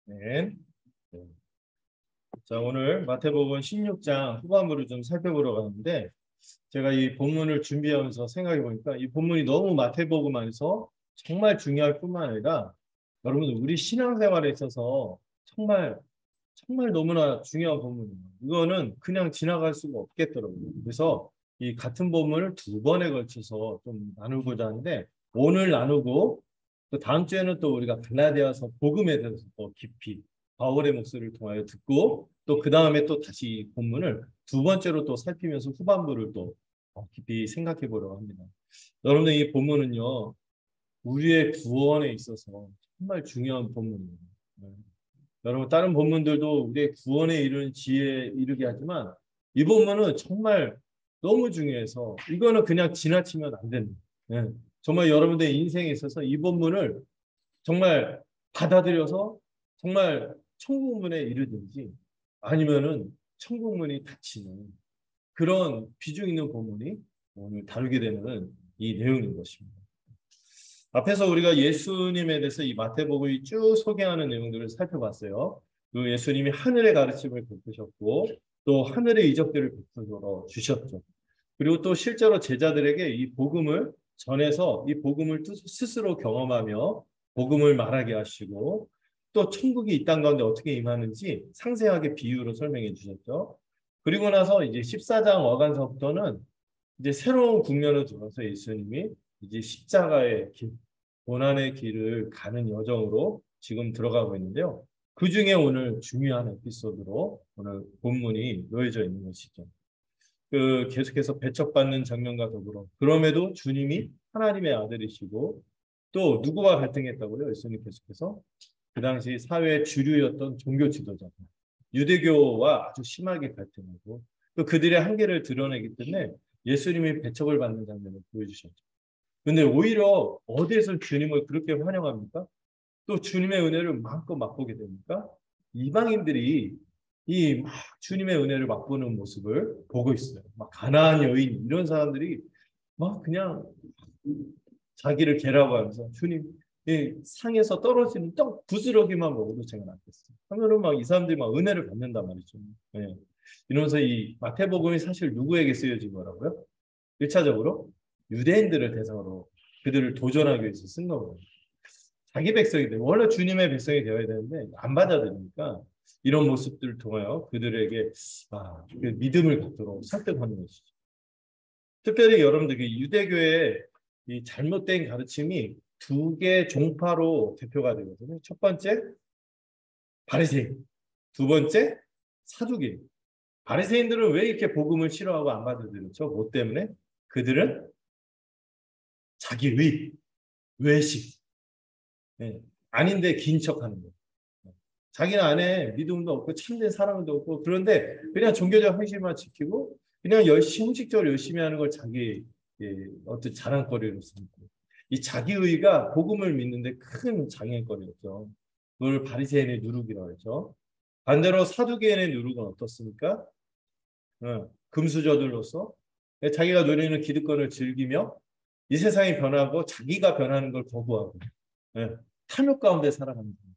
네. 네. 자, 오늘 마태복음 16장 후반부를 좀 살펴보러 가는데 제가 이 본문을 준비하면서 생각해 보니까 이 본문이 너무 마태복음 안에서 정말 중요할 뿐만 아니라 여러분 우리 신앙생활에 있어서 정말 정말 너무나 중요한 본문이에요. 이거는 그냥 지나갈 수가 없겠더라고요. 그래서 이 같은 본문을 두 번에 걸쳐서 좀 나누고자 하는데 오늘 나누고 또 다음 주에는 또 우리가 갈라디아서 복음에 대해서 더 깊이 바울의 목소리를 통하여 듣고 또 그 다음에 또 다시 본문을 두 번째로 또 살피면서 후반부를 또 깊이 생각해 보려고 합니다. 여러분들 이 본문은요 우리의 구원에 있어서 정말 중요한 본문이에요. 네. 여러분 다른 본문들도 우리의 구원에 이르는 지혜에 이르게 하지만 이 본문은 정말 너무 중요해서 이거는 그냥 지나치면 안 됩니다. 네. 정말 여러분들의 인생에 있어서 이 본문을 정말 받아들여서 정말 천국문에 이르든지 아니면은 천국문이 닫히는 그런 비중 있는 본문이 오늘 다루게 되는 이 내용인 것입니다. 앞에서 우리가 예수님에 대해서 이 마태복음이 쭉 소개하는 내용들을 살펴봤어요. 그 예수님이 하늘의 가르침을 베푸셨고 또 하늘의 이적들을 베풀어 주셨죠. 그리고 또 실제로 제자들에게 이 복음을 전해서 이 복음을 스스로 경험하며 복음을 말하게 하시고 또 천국이 이 땅 가운데 어떻게 임하는지 상세하게 비유로 설명해 주셨죠. 그리고 나서 이제 14장 어간서부터는 이제 새로운 국면을 들어서 예수님이 이제 십자가의 길, 고난의 길을 가는 여정으로 지금 들어가고 있는데요. 그 중에 오늘 중요한 에피소드로 오늘 본문이 놓여져 있는 것이죠. 그 계속해서 배척받는 장면과 더불어 그럼에도 주님이 하나님의 아들이시고 또 누구와 갈등했다고요? 예수님 계속해서 그 당시 사회의 주류였던 종교 지도자들 유대교와 아주 심하게 갈등하고 또 그들의 한계를 드러내기 때문에 예수님이 배척을 받는 장면을 보여주셨죠. 근데 오히려 어디에서 주님을 그렇게 환영합니까? 또 주님의 은혜를 마음껏 맛보게 됩니까? 이방인들이 이 막 주님의 은혜를 맛보는 모습을 보고 있어요. 막 가나안 여인 이런 사람들이 막 그냥 자기를 개라고 하면서 주님 이 상에서 떨어지는 떡 부스러기만 먹어도 제가 낫겠어요. 하면은 막 이 사람들이 막 은혜를 받는단 말이죠. 네. 이러면서 이 마태복음이 사실 누구에게 쓰여진 거라고요? 1차적으로 유대인들을 대상으로 그들을 도전하기 위해서 쓴 거거든요. 자기 백성이 돼. 원래 주님의 백성이 되어야 되는데 안 받아들이니까 이런 모습들을 통하여 그들에게 그 믿음을 갖도록 설득하는 것이죠. 특별히 여러분들 그 유대교의 이 잘못된 가르침이 두 개 종파로 대표가 되거든요. 첫 번째 바리새인, 두 번째 사두개인. 바리새인들은 왜 이렇게 복음을 싫어하고 안 받아들였죠? 뭐 때문에? 그들은 자기의 외식, 네. 아닌데 긴 척하는 거예요. 자기는 안에 믿음도 없고 참된 사랑도 없고 그런데 그냥 종교적 행실만 지키고 그냥 열심히 형식적으로 열심히 하는 걸 자기 어떤 자랑거리로 삼고 이 자기의가 복음을 믿는데 큰 장애거리였죠. 그걸 바리새인의 누룩이라고 했죠. 반대로 사두개인의 누룩은 어떻습니까? 금수저들로서 자기가 누리는 기득권을 즐기며 이 세상이 변하고 자기가 변하는 걸 거부하고 탐욕 가운데 살아가는 거예요.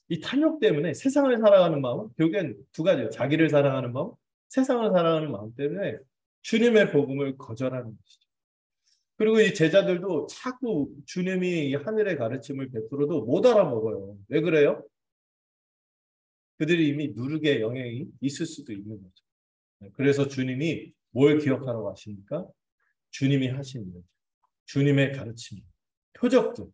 이 탐욕 때문에 세상을 사랑하는 마음, 결국엔 두 가지예요. 자기를 사랑하는 마음, 세상을 사랑하는 마음 때문에 주님의 복음을 거절하는 것이죠. 그리고 이 제자들도 자꾸 주님이 하늘의 가르침을 베풀어도 못 알아먹어요. 왜 그래요? 그들이 이미 누룩의 영향이 있을 수도 있는 거죠. 그래서 주님이 뭘 기억하라고 하십니까? 주님이 하신 일, 주님의 가르침, 표적들,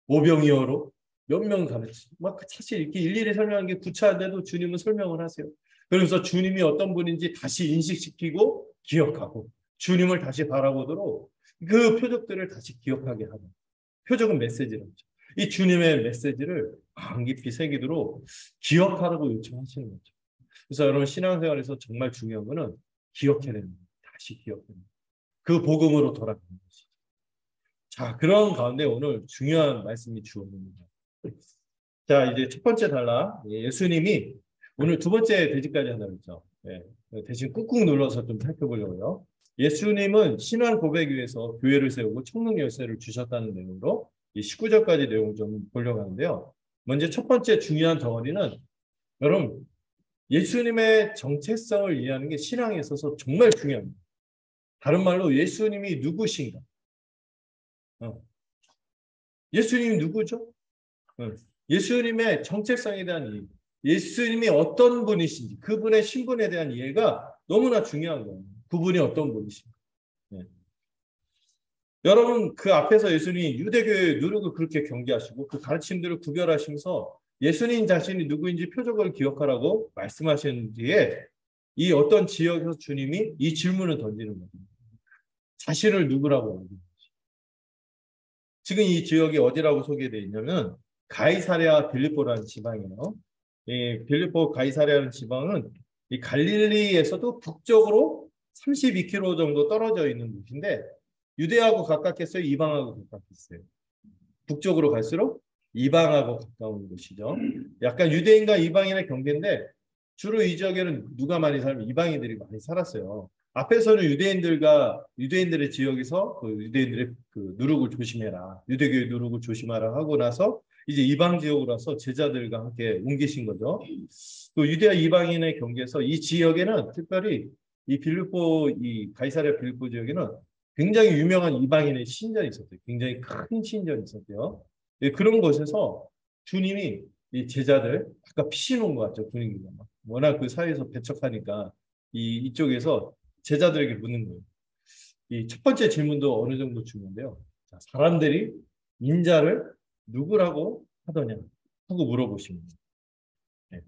오병이어로 몇 명 가르치. 막 사실 이렇게 일일이 설명하는 게 구차한데도 주님은 설명을 하세요. 그래서 주님이 어떤 분인지 다시 인식시키고 기억하고 주님을 다시 바라보도록 그 표적들을 다시 기억하게 하는. 표적은 메시지라죠. 이 주님의 메시지를 마음 깊이 새기도록 기억하라고 요청하시는 거죠. 그래서 여러분 신앙생활에서 정말 중요한 거는 기억해야 됩니다. 다시 기억해야 됩니다. 그 복음으로 돌아가는 것이죠. 자, 그런 가운데 오늘 중요한 말씀이 주어집니다. 자, 이제 첫 번째 단락. 예수님이 오늘 두 번째 대지까지 하나 있죠. 예, 대신 꾹꾹 눌러서 좀 살펴보려고요. 예수님은 신앙 고백 위해서 교회를 세우고 청록 열쇠를 주셨다는 내용으로 이 19절까지 내용을 좀 보려고 하는데요. 먼저 첫 번째 중요한 덩어리는 여러분 예수님의 정체성을 이해하는 게 신앙에 있어서 정말 중요합니다. 다른 말로 예수님이 누구신가? 예수님이 누구죠? 예수님의 정체성에 대한 이해, 예수님이 어떤 분이신지 그분의 신분에 대한 이해가 너무나 중요한 거예요. 그분이 어떤 분이신가? 네. 여러분 그 앞에서 예수님이 유대교의 누룩을 그렇게 경계하시고 그 가르침들을 구별하시면서 예수님 자신이 누구인지 표적을 기억하라고 말씀하신 뒤에 이 어떤 지역에서 주님이 이 질문을 던지는 거예요. 자신을 누구라고 하는 지금 이 지역이 어디라고 소개되어 있냐면 가이사랴 빌립보라는 지방이에요. 이 빌립보 가이사랴라는 지방은 이 갈릴리에서도 북쪽으로 32km 정도 떨어져 있는 곳인데 유대하고 가깝겠어요? 이방하고 가깝겠어요? 북쪽으로 갈수록 이방하고 가까운 곳이죠. 약간 유대인과 이방인의 경계인데 주로 이 지역에는 누가 많이 살면 이방인들이 많이 살았어요. 앞에서는 유대인들의 지역에서 그 유대인들의 그 누룩을 조심해라. 유대교의 누룩을 조심하라 하고 나서 이제 이방 지역으로 와서 제자들과 함께 옮기신 거죠. 그 유대와 이방인의 경계에서 이 지역에는 특별히 이 빌립보 이 가이사랴 빌립보 지역에는 굉장히 유명한 이방인의 신전이 있었대요. 굉장히 큰 신전이 있었대요. 예, 그런 곳에서 주님이 이 제자들 아까 피시는 것 같죠 분위기가 워낙 그 사회에서 배척하니까 이쪽에서 제자들에게 묻는 거예요. 이 첫 번째 질문도 어느 정도 중요한데요. 자, 사람들이 인자를 누구라고 하더냐 하고 물어보십니다. 네.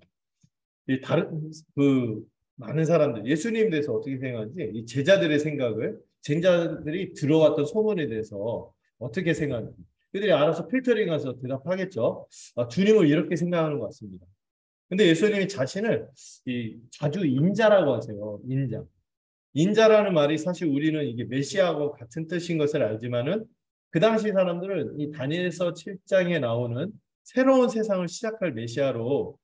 이 다른 그 많은 사람들 예수님에 대해서 어떻게 생각하는지 이 제자들의 생각을 제자들이 들어왔던 소문에 대해서 어떻게 생각하는지 그들이 알아서 필터링해서 대답하겠죠. 주님을 이렇게 생각하는 것 같습니다. 근데 예수님이 자신을 자주 인자라고 하세요. 인자. 인자라는 말이 사실 우리는 이게 메시아하고 같은 뜻인 것을 알지만은 그 당시 사람들은 이 다니엘서 7장에 나오는 새로운 세상을 시작할 메시아로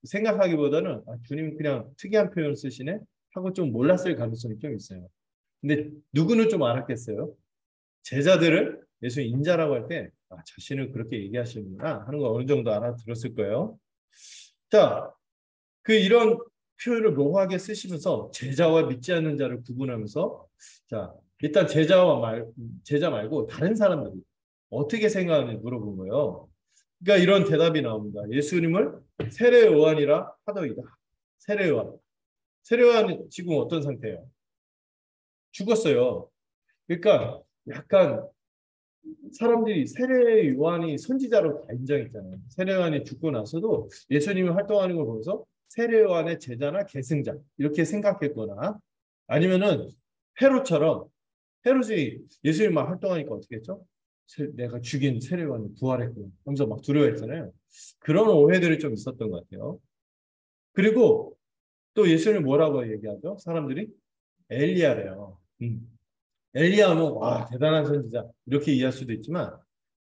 생각하기보다는 주님 그냥 특이한 표현을 쓰시네 하고 좀 몰랐을 가능성이 좀 있어요. 근데 누구는 좀 알았겠어요? 제자들을 예수 인자라고 할 때 자신을 그렇게 얘기하시는구나 하는 거 어느 정도 알아들었을 거예요. 자, 이런 표현을 묘하게 쓰시면서 제자와 믿지 않는 자를 구분하면서 자, 일단 제자 말고 다른 사람들이 어떻게 생각하는지 물어본 거예요. 그러니까 이런 대답이 나옵니다. 예수님을 세례 요한이라 하더이다. 세례 요한. 세례 요한은 지금 어떤 상태예요? 죽었어요. 그러니까 약간 사람들이 세례 요한이 선지자로 다 인정했잖아요. 세례 요한이 죽고 나서도 예수님이 활동하는 걸 보면서 세례 요한의 제자나 계승자 이렇게 생각했거나 아니면은 헤롯처럼 헤롯이 예수님만 활동하니까 어떻게 했죠? 내가 죽인 세례 요한이 부활했구나 하면서 막 두려워했잖아요. 그런 오해들이 좀 있었던 것 같아요. 그리고 또 예수님 뭐라고 얘기하죠? 사람들이 엘리야래요. 엘리야는 와 대단한 선지자 이렇게 이해할 수도 있지만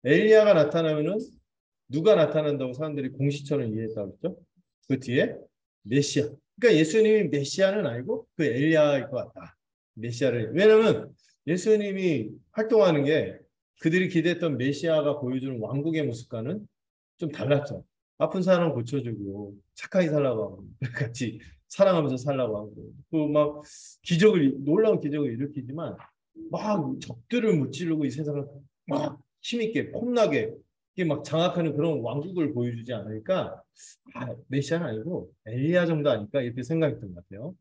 엘리야가 나타나면은 누가 나타난다고 사람들이 공시처럼 이해했다고 했죠? 그 뒤에 메시아. 그러니까 예수님이 메시아는 아니고 그 엘리야일 것 같다. 메시아를 왜냐하면 예수님이 활동하는 게 그들이 기대했던 메시아가 보여주는 왕국의 모습과는 좀 달랐죠. 아픈 사람 고쳐주고 착하게 살라고 하고 같이 사랑하면서 살라고 하고 그 막 놀라운 기적을 일으키지만 막 적들을 무찌르고 이 세상을 막 힘있게 폼나게 이게 막 장악하는 그런 왕국을 보여주지 않으니까 메시아는 아니고 엘리야 정도 아닐까 이렇게 생각했던 것 같아요.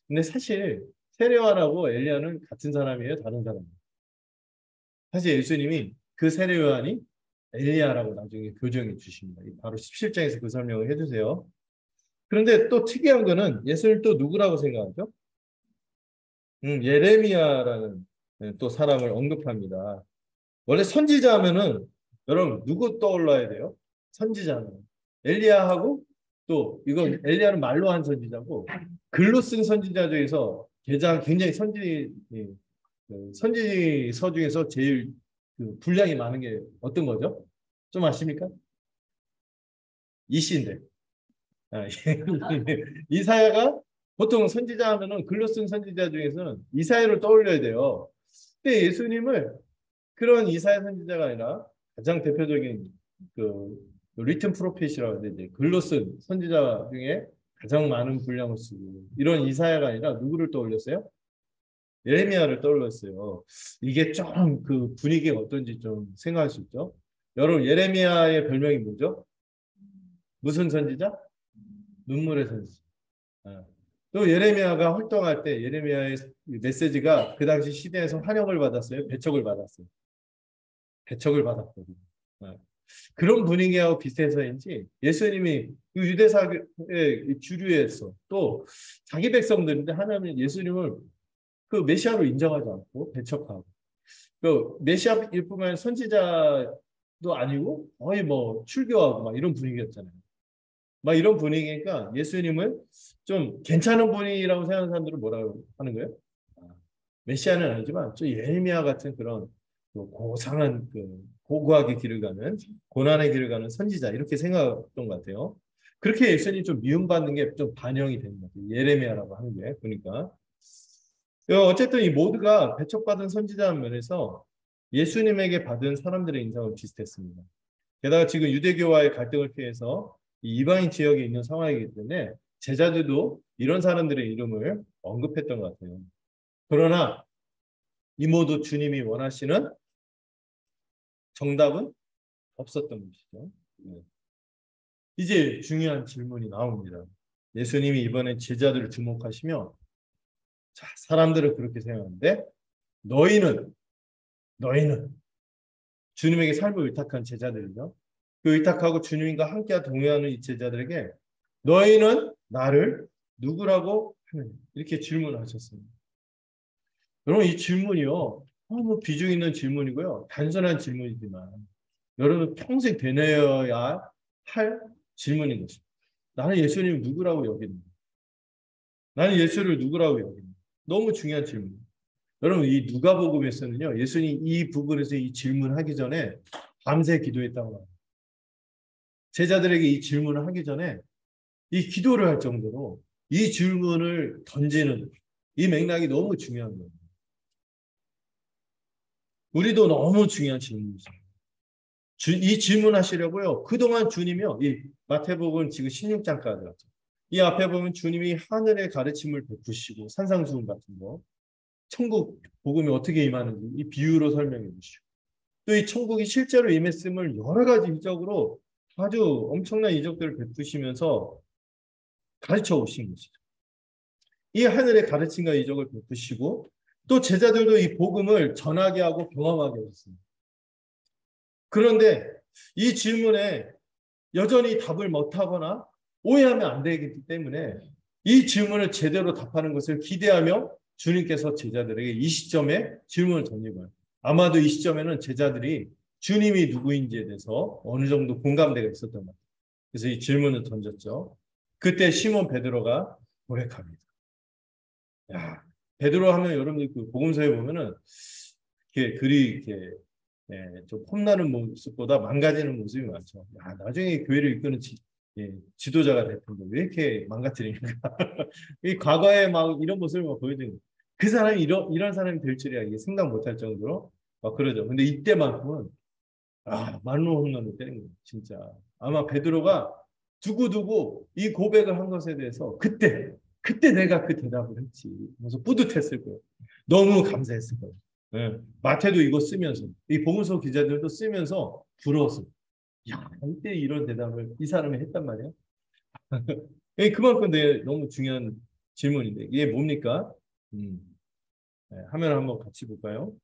근데 사실 세례요한하고 엘리야는 같은 사람이에요, 다른 사람이에요. 사실 예수님이 그 세례요한이 엘리야라고 나중에 교정해 주십니다. 바로 17장에서 그 설명을 해주세요. 그런데 또 특이한 거는 예수를 또 누구라고 생각하죠? 예레미야라는 또 사람을 언급합니다. 원래 선지자 하면은 여러분 누구 떠올라야 돼요? 선지자는 엘리야하고 또 이건 엘리야는 말로 한 선지자고 글로 쓴 선지자 중에서 굉장히 선지서 중에서 제일 분량이 많은 게 어떤 거죠? 좀 아십니까? 이시인데 이사야가 보통 선지자 하면은 글로 쓴 선지자 중에서는 이사야를 떠올려야 돼요. 근데 예수님을 그런 이사야 선지자가 아니라 가장 대표적인 그 리튼 프로페시라고 하는데 글로 쓴 선지자 중에 가장 많은 분량을 쓰고 이런 이사야가 아니라 누구를 떠올렸어요? 예레미야를 떠올렸어요. 이게 좀 그 분위기가 어떤지 좀 생각할 수 있죠. 여러분 예레미야의 별명이 뭐죠? 무슨 선지자? 눈물의 선지자. 아. 또 예레미야가 활동할 때 예레미야의 메시지가 그 당시 시대에서 환영을 받았어요. 배척을 받았어요. 배척을 받았거든요. 아. 그런 분위기하고 비슷해서인지 예수님이 그 유대사의 주류에서 또 자기 백성들인데 하나님은 예수님을 그 메시아로 인정하지 않고 배척하고 그 메시아일 뿐만 아니라 선지자도 아니고 거의 뭐 출교하고 막 이런 분위기였잖아요. 막 이런 분위기니까 예수님을 좀 괜찮은 분이라고 생각하는 사람들은 뭐라고 하는 거예요? 아, 메시아는 아니지만 좀 예레미야 같은 그런 그 고상한 그 고고하게 길을 가는 고난의 길을 가는 선지자 이렇게 생각했던 것 같아요. 그렇게 예수님이 좀 미움받는 게 좀 반영이 되는 것 같아요. 예레미야라고 하는 게 보니까. 어쨌든 이 모두가 배척받은 선지자는 면에서 예수님에게 받은 사람들의 인상은 비슷했습니다. 게다가 지금 유대교와의 갈등을 피해서 이 이방인 지역에 있는 상황이기 때문에 제자들도 이런 사람들의 이름을 언급했던 것 같아요. 그러나 이 모두 주님이 원하시는 정답은 없었던 것이죠. 네. 이제 중요한 질문이 나옵니다. 예수님이 이번에 제자들을 주목하시며 자, 사람들은 그렇게 생각하는데 너희는 주님에게 삶을 의탁한 제자들이죠. 그 의탁하고 주님과 함께 동행하는 이 제자들에게 너희는 나를 누구라고 하느냐 이렇게 질문하셨습니다. 여러분 이 질문이요 너무 비중 있는 질문이고요 단순한 질문이지만 여러분 평생 되뇌어야 할 질문인 것입니다. 나는 예수님을 누구라고 여기는가? 나는 예수를 누구라고 여기는가? 너무 중요한 질문. 여러분 이 누가복음에서는요 예수님 이 부분에서 이 질문하기 전에 밤새 기도했다고 합니다. 제자들에게 이 질문을 하기 전에 이 기도를 할 정도로 이 질문을 던지는 이 맥락이 너무 중요한 거예요. 우리도 너무 중요한 질문이죠. 이 질문하시려고요. 그동안 주님이요. 이 마태복음 지금 16장까지 왔죠. 이 앞에 보면 주님이 하늘의 가르침을 베푸시고 산상수훈 같은 거 천국 복음이 어떻게 임하는지 이 비유로 설명해 주시고 또 이 천국이 실제로 임했음을 여러 가지 이적으로 아주 엄청난 이적들을 베푸시면서 가르쳐 오신 것이죠. 이 하늘의 가르침과 이적을 베푸시고 또 제자들도 이 복음을 전하게 하고 경험하게 하셨습니다. 그런데 이 질문에 여전히 답을 못하거나 오해하면 안 되기 때문에 이 질문을 제대로 답하는 것을 기대하며 주님께서 제자들에게 이 시점에 질문을 던지고요. 아마도 이 시점에는 제자들이 주님이 누구인지에 대해서 어느 정도 공감대가 있었던 것 같아요. 그래서 이 질문을 던졌죠. 그때 시몬 베드로가 고백합니다. 야, 베드로 하면 여러분들 그 복음서에 보면은 이렇게 글이 이렇게 좀 폼나는 모습보다 망가지는 모습이 많죠. 야, 나중에 교회를 이끄는 지도자가 될 텐데 왜 이렇게 망가뜨리는가? 이 과거에 막 이런 모습을 막 보여주는 그 사람이 이런 사람이 될 줄이야 이게 생각 못할 정도로 막 그러죠. 근데 이때만큼은 말로 홈런을 때린 거예요. 진짜 아마 베드로가 두고두고 이 고백을 한 것에 대해서 그때 내가 그 대답을 했지. 그래서 뿌듯했을 거예요. 너무 감사했을 거예요. 네. 마태도 이거 쓰면서 이 복음서 기자들도 쓰면서 부러웠어요. 야, 이때 이런 대답을 이 사람이 했단 말이야. 그만큼 너무 중요한 질문인데 이게 뭡니까? 네, 화면을 한번 같이 볼까요?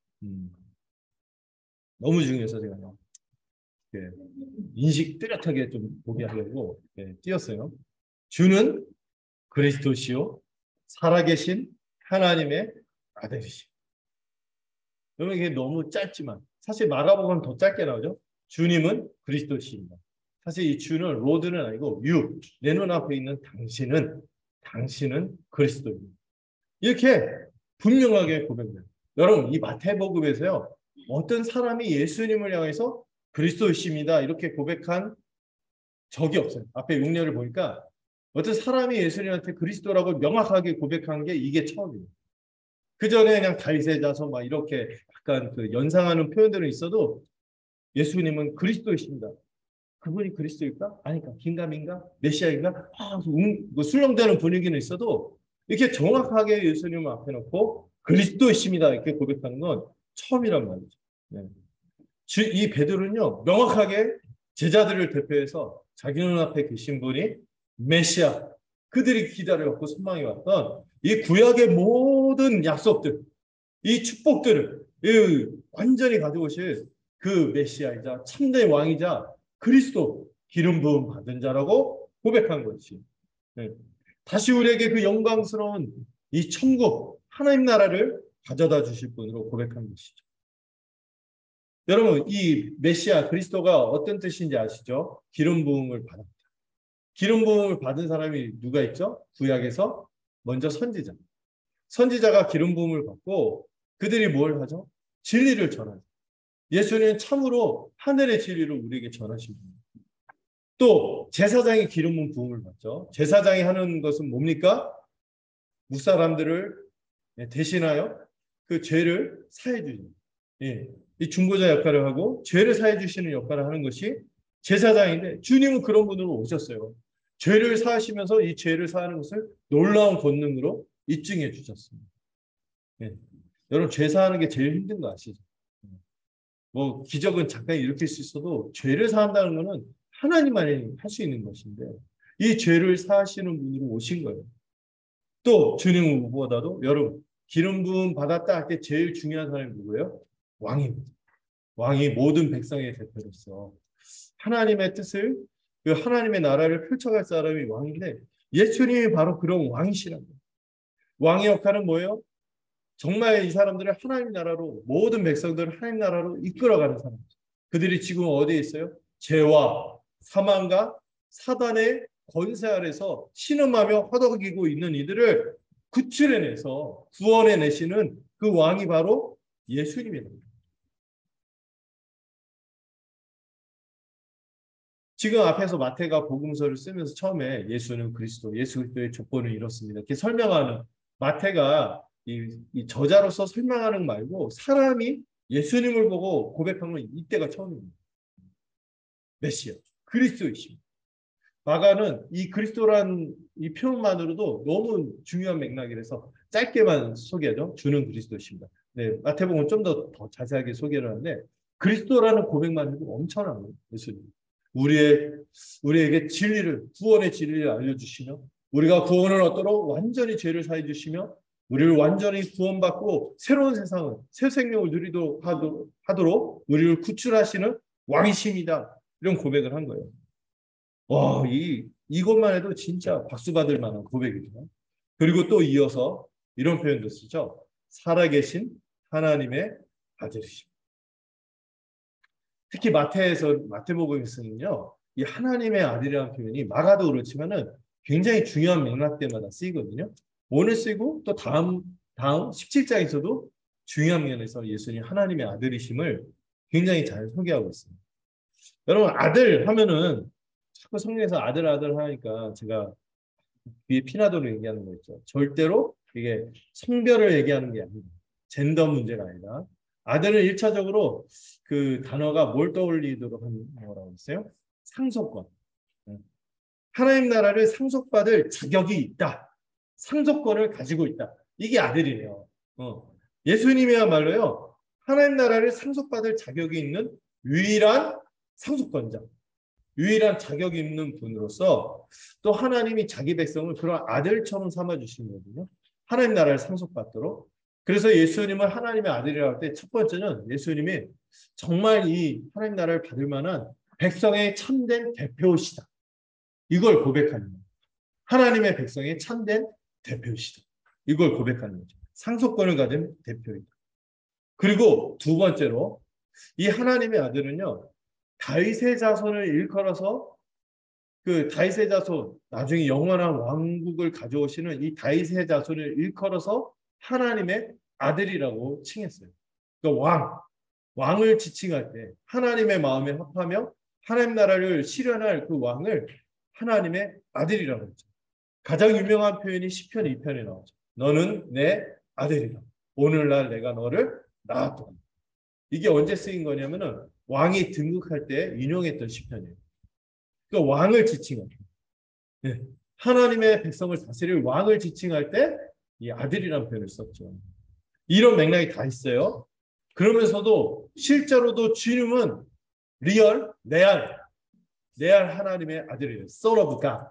너무 중요해서 제가 인식 뚜렷하게 좀 보게 하려고 띄었어요. 주는 그리스도시요 살아계신 하나님의 아들이시. 여러분 이게 너무 짧지만 사실 마가복음은 더 짧게 나오죠. 주님은 그리스도시입니다. 사실 이 주는 로드는 아니고 내 눈앞에 있는 당신은 그리스도입니다. 이렇게 분명하게 고백해요. 여러분 이 마태복음에서요. 어떤 사람이 예수님을 향해서 그리스도이십니다. 이렇게 고백한 적이 없어요. 앞에 용례를 보니까 어떤 사람이 예수님한테 그리스도라고 명확하게 고백한 게 이게 처음이에요. 그 전에 그냥 다윗의 자손 막 이렇게 약간 그 연상하는 표현들은 있어도 예수님은 그리스도이십니다. 그분이 그리스도일까? 아닐까? 긴가민가? 메시아인가? 뭐 술렁대는 분위기는 있어도 이렇게 정확하게 예수님을 앞에 놓고 그리스도이십니다 이렇게 고백하는 건 처음이란 말이죠. 네. 이 베드로는요 명확하게 제자들을 대표해서 자기 눈앞에 계신 분이 메시아, 그들이 기다려왔고 소망이 왔던 이 구약의 모든 약속들, 이 축복들을 완전히 가져오실 그 메시아이자 참된 왕이자 그리스도 기름 부음 받은 자라고 고백한 것이, 네. 다시 우리에게 그 영광스러운 이 천국 하나님 나라를 가져다 주실 분으로 고백한 것이죠. 여러분, 이 메시아 그리스도가 어떤 뜻인지 아시죠? 기름 부음을 받았다. 기름 부음을 받은 사람이 누가 있죠? 구약에서 먼저 선지자. 선지자가 기름 부음을 받고 그들이 뭘 하죠? 진리를 전하죠. 예수는 참으로 하늘의 진리를 우리에게 전하신 분입니다. 또 제사장이 기름 부음을 받죠. 제사장이 하는 것은 뭡니까? 무사람들을 대신하여 그 죄를 사해 주는, 이 중보자 역할을 하고 죄를 사해 주시는 역할을 하는 것이 제사장인데, 주님은 그런 분으로 오셨어요. 죄를 사하시면서 이 죄를 사하는 것을 놀라운 권능으로 입증해 주셨습니다. 여러분, 죄 사하는 게 제일 힘든 거 아시죠? 뭐 기적은 잠깐 일으킬 수 있어도 죄를 사한다는 것은 하나님만이 할 수 있는 것인데, 이 죄를 사하시는 분으로 오신 거예요. 또 주님은 무엇보다도 여러분, 기름 부음 받았다 할 때 제일 중요한 사람이 누구예요? 왕입니다. 왕이 모든 백성의 대표로서 하나님의 뜻을, 그 하나님의 나라를 펼쳐갈 사람이 왕인데, 예수님이 바로 그런 왕이시라는 거예요. 왕의 역할은 뭐예요? 정말 이 사람들을 하나님 나라로, 모든 백성들을 하나님 나라로 이끌어가는 사람이죠. 그들이 지금 어디에 있어요? 죄와 사망과 사단의 권세 아래서 신음하며 허덕이고 있는 이들을 구출해내서 구원해내시는 그 왕이 바로 예수님입니다. 지금 앞에서 마태가 복음서를 쓰면서 처음에 예수는 그리스도, 예수 그리스도의 조건은 이렇습니다, 이렇게 설명하는, 마태가 이 저자로서 설명하는 말고 사람이 예수님을 보고 고백한 건 이때가 처음입니다. 메시아, 그리스도이십니다. 마가는 이 그리스도란 이 표현만으로도 너무 중요한 맥락이라서 짧게만 소개하죠. 주는 그리스도십니다. 네, 마태복음은 좀 더 자세하게 소개를 하는데, 그리스도라는 고백만 해도 엄청난 거예요. 예수님. 우리에게 진리를, 구원의 진리를 알려주시며, 우리가 구원을 얻도록 완전히 죄를 사해 주시며, 우리를 완전히 구원받고 새로운 세상을, 새 생명을 누리도록 하도록 우리를 구출하시는 왕이십니다. 이런 고백을 한 거예요. 와, 이것만 해도 진짜 박수 받을 만한 고백이죠. 그리고 또 이어서 이런 표현도 쓰죠. 살아계신 하나님의 아들이십니다. 특히 마태복음에서는요, 이 하나님의 아들이라는 표현이 마가도 그렇지만은 굉장히 중요한 맥락 때마다 쓰이거든요. 오늘 쓰이고 또 다음 17장에서도 중요한 면에서 예수님 하나님의 아들이심을 굉장히 잘 소개하고 있습니다. 여러분, 아들 하면은 자꾸 성경에서 아들 하니까 제가 뒤에 피나도를 얘기하는 거 있죠. 절대로 이게 성별을 얘기하는 게 아닙니다. 젠더 문제가 아니라, 아들은 1차적으로 그 단어가 뭘 떠올리도록 하는 거라고 했어요? 상속권. 하나님 나라를 상속받을 자격이 있다. 상속권을 가지고 있다. 이게 아들이래요. 예수님이야말로요, 하나님 나라를 상속받을 자격이 있는 유일한 상속권자, 유일한 자격이 있는 분으로서 또 하나님이 자기 백성을 그런 아들처럼 삼아주시는 거거든요. 하나님 나라를 상속받도록. 그래서 예수님을 하나님의 아들이라고 할 때 첫 번째는 예수님이 정말 이 하나님 나라를 받을 만한 백성의 참된 대표시다. 이걸 고백하는 거예요. 하나님의 백성의 참된 대표시다. 이걸 고백하는 거죠. 상속권을 가진 대표이다. 그리고 두 번째로 이 하나님의 아들은요, 다윗의 자손을 일컬어서, 그 다윗의 자손, 나중에 영원한 왕국을 가져오시는 이 다윗의 자손을 일컬어서 하나님의 아들이라고 칭했어요. 그러니까 왕을 지칭할 때 하나님의 마음에 합하며 하나님 나라를 실현할 그 왕을 하나님의 아들이라고 했죠. 가장 유명한 표현이 시편 2편에 나오죠. 너는 내 아들이라. 오늘날 내가 너를 낳았다. 이게 언제 쓰인 거냐면은 왕이 등극할 때 인용했던 시편이에요. 그러니까 왕을 지칭할 때, 예. 하나님의 백성을 다스릴 왕을 지칭할 때 이 아들이라는 표현을 썼죠. 이런 맥락이 다 있어요. 그러면서도 실제로도 주님은 리얼, 레알 하나님의 아들이에요. Son of God.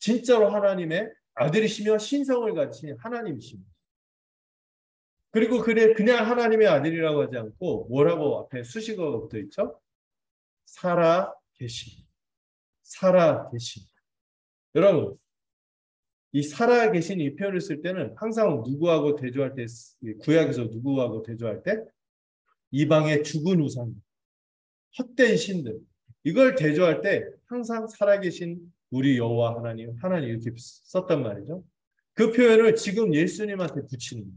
진짜로 하나님의 아들이시며 신성을 가지신 하나님이십니다. 그리고 그냥 하나님의 아들이라고 하지 않고 뭐라고 앞에 수식어가 붙어 있죠? 살아 계신. 살아 계신. 여러분, 이 살아 계신 이 표현을 쓸 때는 항상 누구하고 대조할 때, 구약에서 누구하고 대조할 때 이방의 죽은 우상, 헛된 신들, 이걸 대조할 때 항상 살아계신 우리 여호와 하나님 이렇게 썼단 말이죠. 그 표현을 지금 예수님한테 붙이는 거예요.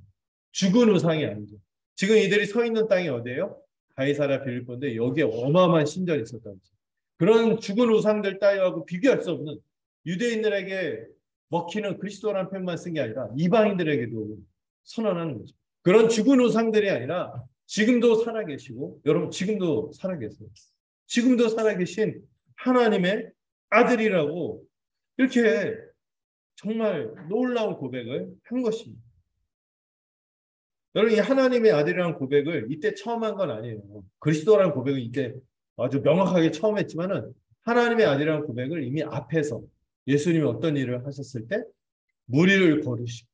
죽은 우상이 아니죠. 지금 이들이 서 있는 땅이 어디예요? 가이사랴 빌립보인데 여기에 어마어마한 신전이 있었다는 거죠. 그런 죽은 우상들 따위하고 비교할 수 없는 유대인들에게 먹히는 그리스도라는 표현만 쓴 게 아니라 이방인들에게도 선언하는 거죠. 그런 죽은 우상들이 아니라 지금도 살아계시고 여러분 지금도 살아계세요. 지금도 살아계신 하나님의 아들이라고 이렇게 정말 놀라운 고백을 한 것입니다. 여러분 이 하나님의 아들이라는 고백을 이때 처음 한 건 아니에요. 그리스도라는 고백은 이때 아주 명확하게 처음 했지만은 하나님의 아들이라는 고백을 이미 앞에서 예수님이 어떤 일을 하셨을 때 무리를 거르시고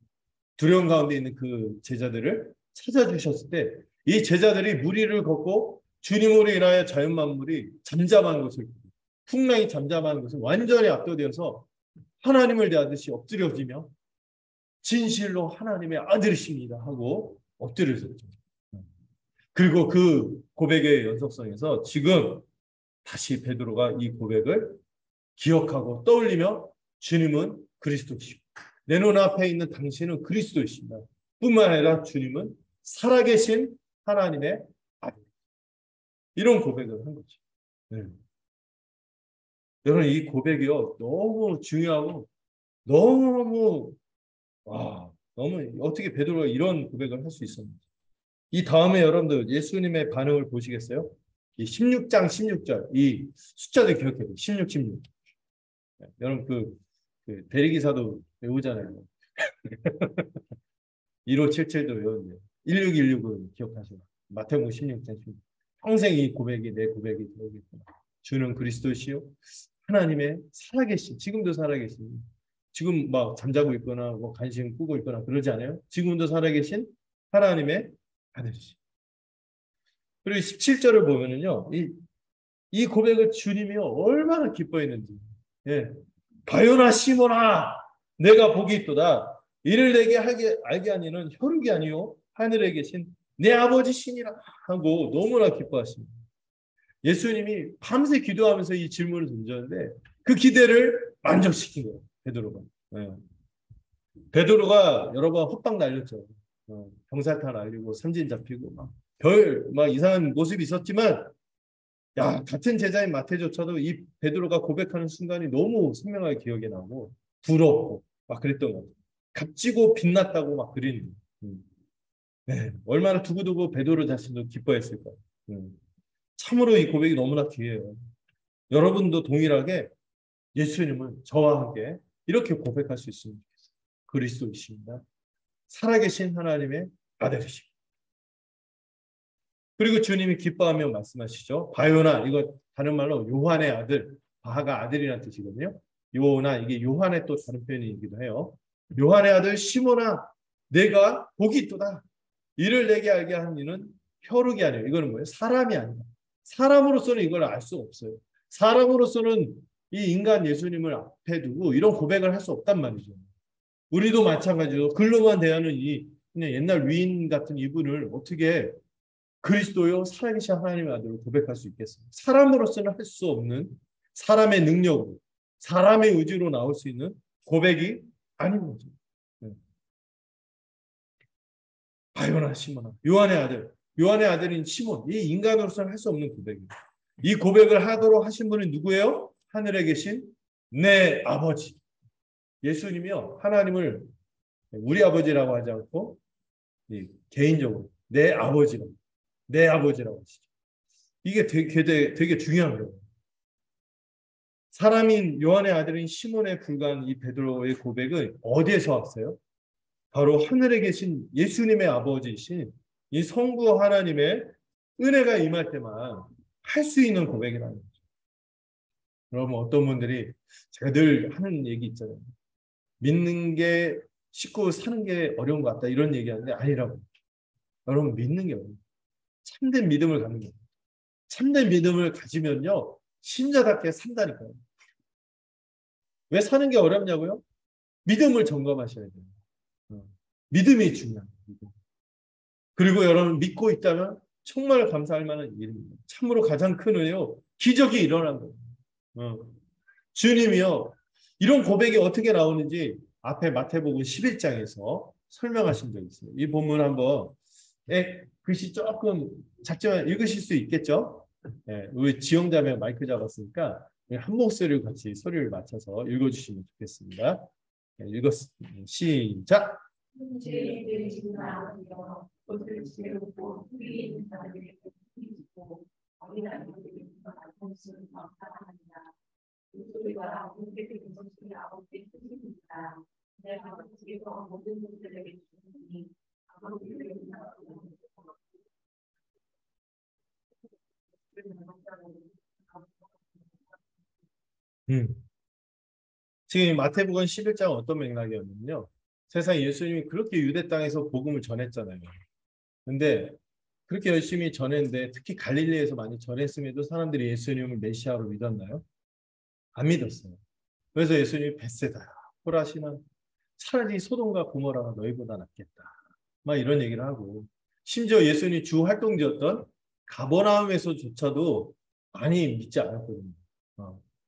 두려움 가운데 있는 그 제자들을 찾아주셨을 때 이 제자들이 무리를 걷고 주님으로 인하여 자연 만물이 잠잠한 것을 풍랑이 잠잠한 것을 완전히 압도되어서 하나님을 대하듯이 엎드려지며 진실로 하나님의 아들이십니다 하고 엎드려졌죠. 그리고 그 고백의 연속성에서 지금 다시 베드로가 이 고백을 기억하고 떠올리며 주님은 그리스도시고 내 눈앞에 있는 당신은 그리스도이십니다. 뿐만 아니라 주님은 살아계신 하나님의 아들. 이런 고백을 한 거죠. 네. 여러분 이 고백이요 너무 중요하고 너무 너무 어떻게 베드로가 이런 고백을 할 수 있었는지. 이 다음에 여러분들 예수님의 반응을 보시겠어요? 이 16장 16절 이 숫자들 기억해야 돼요. 16, 16. 네, 여러분 그 대리기사도 외우잖아요. 1577도 외우는데 1616은 기억하세요. 마태복음 16장 16. 평생 이 고백이 내 고백이 되겠구나. 주는 그리스도시요 하나님의 살아계신 지금도 살아계신 지금 막 잠자고 있거나 뭐 간식 꾸고 있거나 그러지 않아요? 지금도 살아계신 하나님의 아들이시. 그리고 17절을 보면은요, 이 고백을 주님이 얼마나 기뻐했는지. 예. 바요나 시모나 내가 복이 있도다. 이를 내게 알게 하니는 혈육이 아니요 하늘에 계신 내 아버지 신이라 하고 너무나 기뻐하십니다. 예수님이 밤새 기도하면서 이 질문을 던졌는데 그 기대를 만족시킨 거예요. 베드로가. 예. 베드로가 여러 번 헛방 날렸죠. 병사탄 날리고 삼진 잡히고 막 이상한 모습이 있었지만 야 같은 제자인 마태조차도 이 베드로가 고백하는 순간이 너무 선명하게 기억에 나고 부럽고 막 그랬던 거죠. 값지고 빛났다고 막 그리는. 네, 얼마나 두고두고 베드로 자신도 기뻐했을까. 참으로 이 고백이 너무나 귀해요. 여러분도 동일하게 예수님은 저와 함께 이렇게 고백할 수 있으면 좋겠어요. 그리스도이십니다. 살아계신 하나님의 아들이십니다. 그리고 주님이 기뻐하며 말씀하시죠. 바요나 이거 다른 말로 요한의 아들. 바하가 아들이라는 뜻이거든요. 요나 이게 요한의 또 다른 표현이기도 해요. 요한의 아들 시몬아 내가 복이 있도다. 이를 내게 알게 한 이는 혈육이 아니에요. 이거는 뭐예요? 사람이 아니라. 사람으로서는 이걸 알 수 없어요. 사람으로서는 이 인간 예수님을 앞에 두고 이런 고백을 할 수 없단 말이죠. 우리도 마찬가지로 글로만 대하는 이 그냥 옛날 위인 같은 이분을 어떻게 그리스도요 살아계신 하나님의 아들을 고백할 수 있겠어요? 사람으로서는 할 수 없는 사람의 능력으로 사람의 의지로 나올 수 있는 고백이 아닌 거죠. 바요나 시몬아 요한의 아들인 시몬 이 인간으로서는 할 수 없는 고백이에요. 이 고백을 하도록 하신 분은 누구예요? 하늘에 계신 내 아버지. 예수님이요 하나님을 우리 아버지라고 하지 않고 개인적으로 내 아버지라고 하시죠. 이게 되게 중요한 거예요. 사람인 요한의 아들인 시몬에 불과한 이 베드로의 고백은 어디에서 왔어요? 바로 하늘에 계신 예수님의 아버지이신 이 성부 하나님의 은혜가 임할 때만 할 수 있는 고백이라는 거죠. 여러분, 어떤 분들이 제가 늘 하는 얘기 있잖아요. 믿는 게 쉽고 사는 게 어려운 것 같다, 이런 얘기하는데 아니라고. 여러분, 믿는 게 어려워요. 참된 믿음을 갖는 거예요. 참된 믿음을 가지면요, 신자답게 산다니까요. 왜 사는 게 어렵냐고요? 믿음을 점검하셔야 돼요. 믿음이 중요합니다. 믿음. 그리고 여러분, 믿고 있다면 정말 감사할 만한 일입니다. 참으로 가장 큰 은혜요, 기적이 일어난 거예요. 주님이요, 이런 고백이 어떻게 나오는지 앞에 마태복음 11장에서 설명하신 적이 있어요. 이 본문 한번, 글씨 조금 작지만 읽으실 수 있겠죠? 우리 지영자매 마이크 잡았으니까 한 목소리로 같이 소리를 맞춰서 읽어주시면 좋겠습니다. 시작! 지금 마태복음 11장은 어떤 맥락이었냐면요, 세상 예수님이 그렇게 유대 땅에서 복음을 전했잖아요. 근데 그렇게 열심히 전했는데, 특히 갈릴리에서 많이 전했음에도 사람들이 예수님을 메시아로 믿었나요? 안 믿었어요. 그래서 예수님이 벳세다, 호라시나, 차라리 소돔과 고모라가 너희보다 낫겠다, 막 이런 얘기를 하고, 심지어 예수님이 주 활동지였던 가버나움에서조차도 많이 믿지 않았거든요.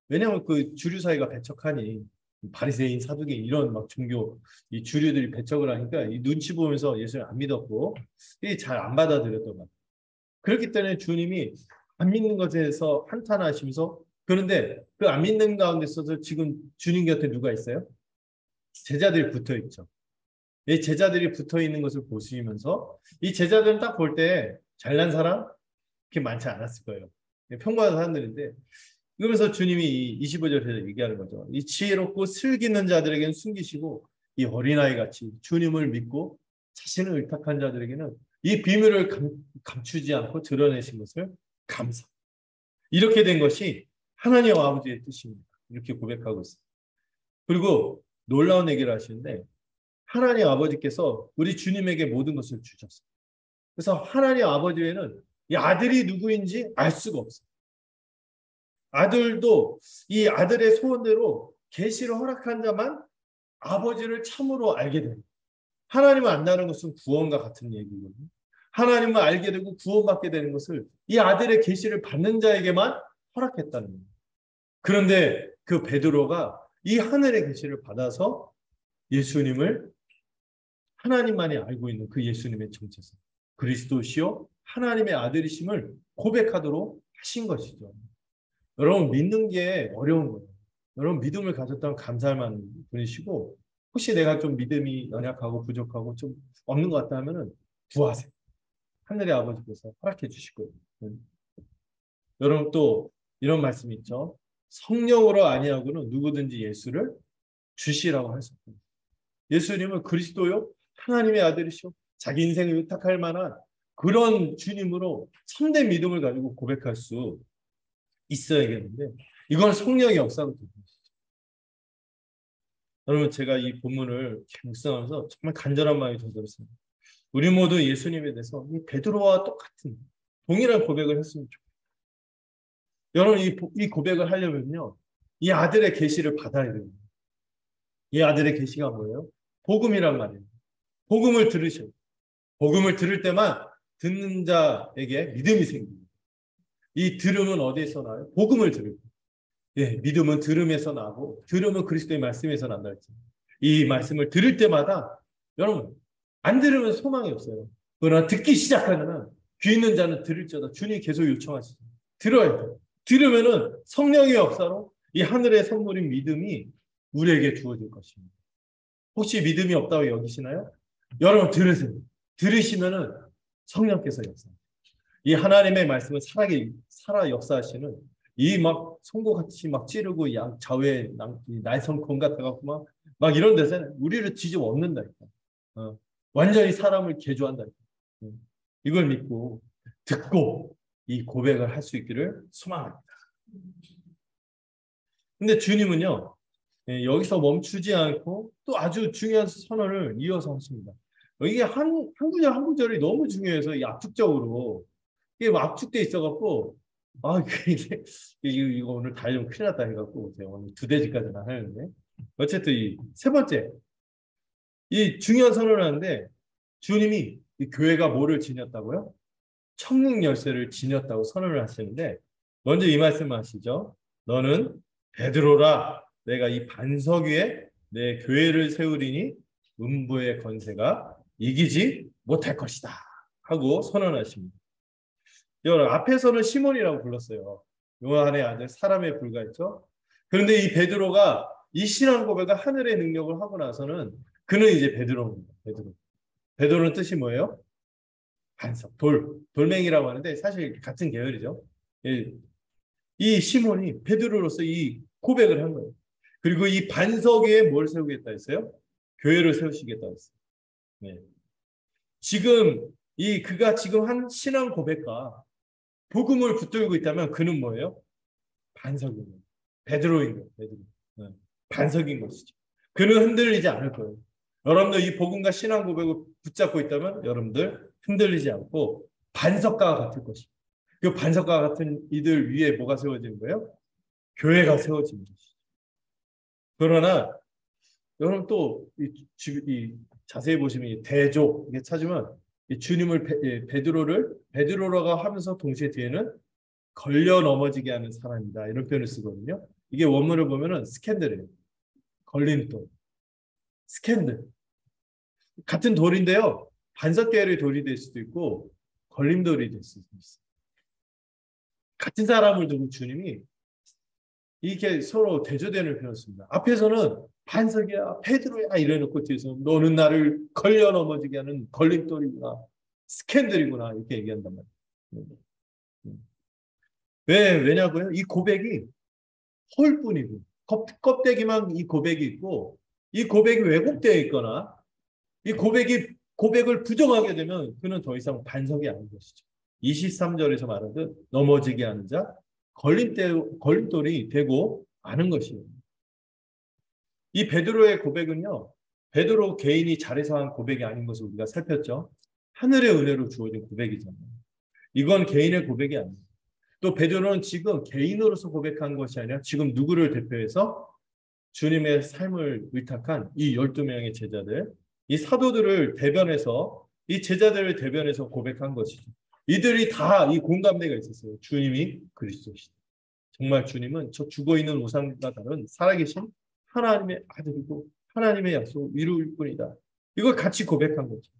왜냐하면 그 주류 사회가 배척하니, 바리새인, 사두개인 이런 막 종교 이 주류들이 배척을 하니까 이 눈치 보면서 예수를 안 믿었고, 이게 잘 안 받아들였던 것 같아요. 그렇기 때문에 주님이 안 믿는 것에서 한탄하시면서, 그런데 그 안 믿는 가운데 있어서 지금 주님 곁에 누가 있어요? 제자들이 붙어 있죠. 이 제자들이 붙어 있는 것을 보시면서, 이 제자들은 딱 볼 때 잘난 사람 그렇게 많지 않았을 거예요. 평범한 사람들인데, 그러면서 주님이 이 25절에서 얘기하는 거죠. 이 지혜롭고 슬기는 자들에게는 숨기시고, 이 어린아이 같이 주님을 믿고 자신을 의탁한 자들에게는 이 비밀을 감추지 않고 드러내신 것을 감사. 이렇게 된 것이 하나님 아버지의 뜻입니다. 이렇게 고백하고 있습니다. 그리고 놀라운 얘기를 하시는데, 하나님 아버지께서 우리 주님에게 모든 것을 주셨어요. 그래서 하나님 아버지 외에는 이 아들이 누구인지 알 수가 없어요. 아들도 이 아들의 소원대로 계시를 허락한 자만 아버지를 참으로 알게 됩니다. 하나님을 안다는 것은 구원과 같은 얘기거든요. 하나님을 알게 되고 구원받게 되는 것을 이 아들의 계시를 받는 자에게만 허락했다는 겁니다. 그런데 그 베드로가 이 하늘의 계시를 받아서 예수님을, 하나님만이 알고 있는 그 예수님의 정체성, 그리스도시요 하나님의 아들이심을 고백하도록 하신 것이죠. 여러분, 믿는 게 어려운 거예요. 여러분, 믿음을 가졌다면 감사할 만한 분이시고, 혹시 내가 좀 믿음이 연약하고 부족하고 좀 없는 것 같다 하면은 구하세요. 하늘의 아버지께서 허락해 주실 거예요. 여러분, 또 이런 말씀이 있죠. 성령으로 아니하고는 누구든지 예수를 주시라고 하셨어요. 예수님은 그리스도요 하나님의 아들이시오, 자기 인생을 의탁할 만한 그런 주님으로 참된 믿음을 가지고 고백할 수 있어야겠는데, 이건 성령의 역사로 되는 것이죠. 여러분, 제가 이 본문을 묵상하면서 정말 간절한 마음이 들었습니다. 우리 모두 예수님에 대해서 이 베드로와 똑같은 동일한 고백을 했으면 좋겠어요. 여러분, 이 고백을 하려면요, 이 아들의 계시를 받아야 됩니다. 이 아들의 계시가 뭐예요? 복음이란 말이에요. 복음을 들으셔요. 복음을 들을 때만 듣는 자에게 믿음이 생깁니다. 이 들음은 어디에서 나요? 복음을 들을 때. 믿음은 들음에서 나고, 들음은 그리스도의 말씀에서 난다 했잖아요. 이 말씀을 들을 때마다, 여러분, 안 들으면 소망이 없어요. 그러나 듣기 시작하면, 귀 있는 자는 들을지어다. 주님이 계속 요청하시죠. 들어야 돼요. 들으면은 성령의 역사로 이 하늘의 선물인 믿음이 우리에게 주어질 것입니다. 혹시 믿음이 없다고 여기시나요? 여러분, 들으세요. 들으시면은 성령께서 역사합니다. 이 하나님의 말씀을 살아 역사하시는 이 막 송곳같이 막 찌르고 양 좌우에 날성건 같아갖고 막 이런 데서 우리를 뒤집어 엎는다니까. 완전히 사람을 개조한다니까. 이걸 믿고 듣고 이 고백을 할 수 있기를 소망합니다. 근데 주님은요, 여기서 멈추지 않고 또 아주 중요한 선언을 이어서 하십니다. 이게 한 구절 한 구절이 너무 중요해서 이 압축적으로 이게 막 압축돼 있어갖고 이거 오늘 달려면 큰일 났다 해갖고 제가 오늘 2대지까지는 하는데 어쨌든 이 세 번째 이 중요한 선언을 하는데 주님이 이 교회가 뭐를 지녔다고요? 천국 열쇠를 지녔다고 선언을 하시는데 먼저 이 말씀을 하시죠. 너는 베드로라 내가 이 반석 위에 내 교회를 세우리니 음부의 권세가 이기지 못할 것이다 하고 선언하십니다. 여러분 앞에서는 시몬이라고 불렀어요. 요한의 아들 사람에 불과했죠. 그런데 이 베드로가 이 신앙 고백을 하늘의 능력을 하고 나서는 그는 이제 베드로입니다. 베드로는 뜻이 뭐예요? 반석, 돌멩이라고 하는데 사실 같은 계열이죠. 이 시몬이 베드로로서 이 고백을 한 거예요. 그리고 이 반석 위에 뭘 세우겠다 했어요? 교회를 세우시겠다 했어요. 네. 지금 그가 지금 한 신앙 고백과 복음을 붙들고 있다면 그는 뭐예요? 반석인 거예요. 베드로인 거예요. 베드로. 네. 반석인 것이죠. 그는 흔들리지 않을 거예요. 여러분들 이 복음과 신앙 고백을 붙잡고 있다면 여러분들 흔들리지 않고 반석과 같을 것입니다. 그 반석과 같은 이들 위에 뭐가 세워지는 거예요? 교회가 세워지는 것이죠. 그러나 여러분 또 자세히 보시면 이 대조 이게 찾으면 이 주님을 베드로라고 하면서 동시에 뒤에는 걸려 넘어지게 하는 사람이다 이런 표현을 쓰거든요. 이게 원문을 보면은 스캔들이에요. 걸림돌, 스캔들 같은 돌인데요. 반석계열의 돌이 될 수도 있고 걸림돌이 될 수도 있어요. 같은 사람을 두고 주님이 이렇게 서로 대조되는 표현을 앞에서는 반석이야, 베드로야 이래놓고 뒤에서 너는 나를 걸려 넘어지게 하는 걸림돌이구나, 스캔들이구나 이렇게 얘기한단 말이에요. 왜냐고요? 이 고백이 헐뿐이고 껍데기만 이 고백이 있고 이 고백이 왜곡되어 있거나 이 고백을 부정하게 되면 그는 더 이상 반석이 아닌 것이죠. 23절에서 말하듯 넘어지게 하는 자 걸림돌이 되고 마는 것이에요. 이 베드로의 고백은요. 베드로 개인이 잘해서 한 고백이 아닌 것을 우리가 살폈죠. 하늘의 은혜로 주어진 고백이잖아요. 이건 개인의 고백이 아니에요. 또 베드로는 지금 개인으로서 고백한 것이 아니라 지금 누구를 대표해서 주님의 삶을 의탁한 이 12명의 제자들, 이 사도들을 대변해서 이 제자들을 대변해서 고백한 것이죠. 이들이 다 이 공감대가 있었어요. 주님이 그리스도시다. 정말 주님은 저 죽어있는 우상과 다른 살아계신 하나님의 아들이고 하나님의 약속을 이룰 뿐이다. 이걸 같이 고백한 거죠.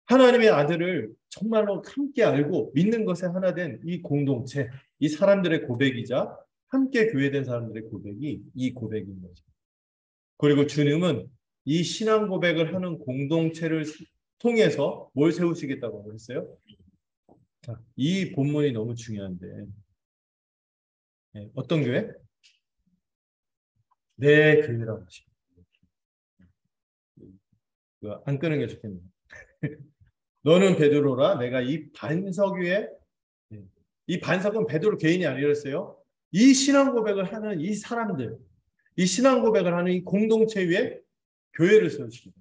하나님의 아들을 정말로 함께 알고 믿는 것에 하나 된 이 공동체, 이 사람들의 고백이자 함께 교회된 사람들의 고백이 이 고백인 거죠. 그리고 주님은 이 신앙 고백을 하는 공동체를 통해서 뭘 세우시겠다고 했어요? 자, 이 본문이 너무 중요한데 어떤 교회? 내 교회라고 하십니다. 안 끄는 게 좋겠네요. 너는 베드로라 내가 이 반석 위에 이 반석은 베드로 개인이 아니었어요. 이 신앙 고백을 하는 이 사람들, 이 신앙 고백을 하는 이 공동체 위에 교회를 세우십니다.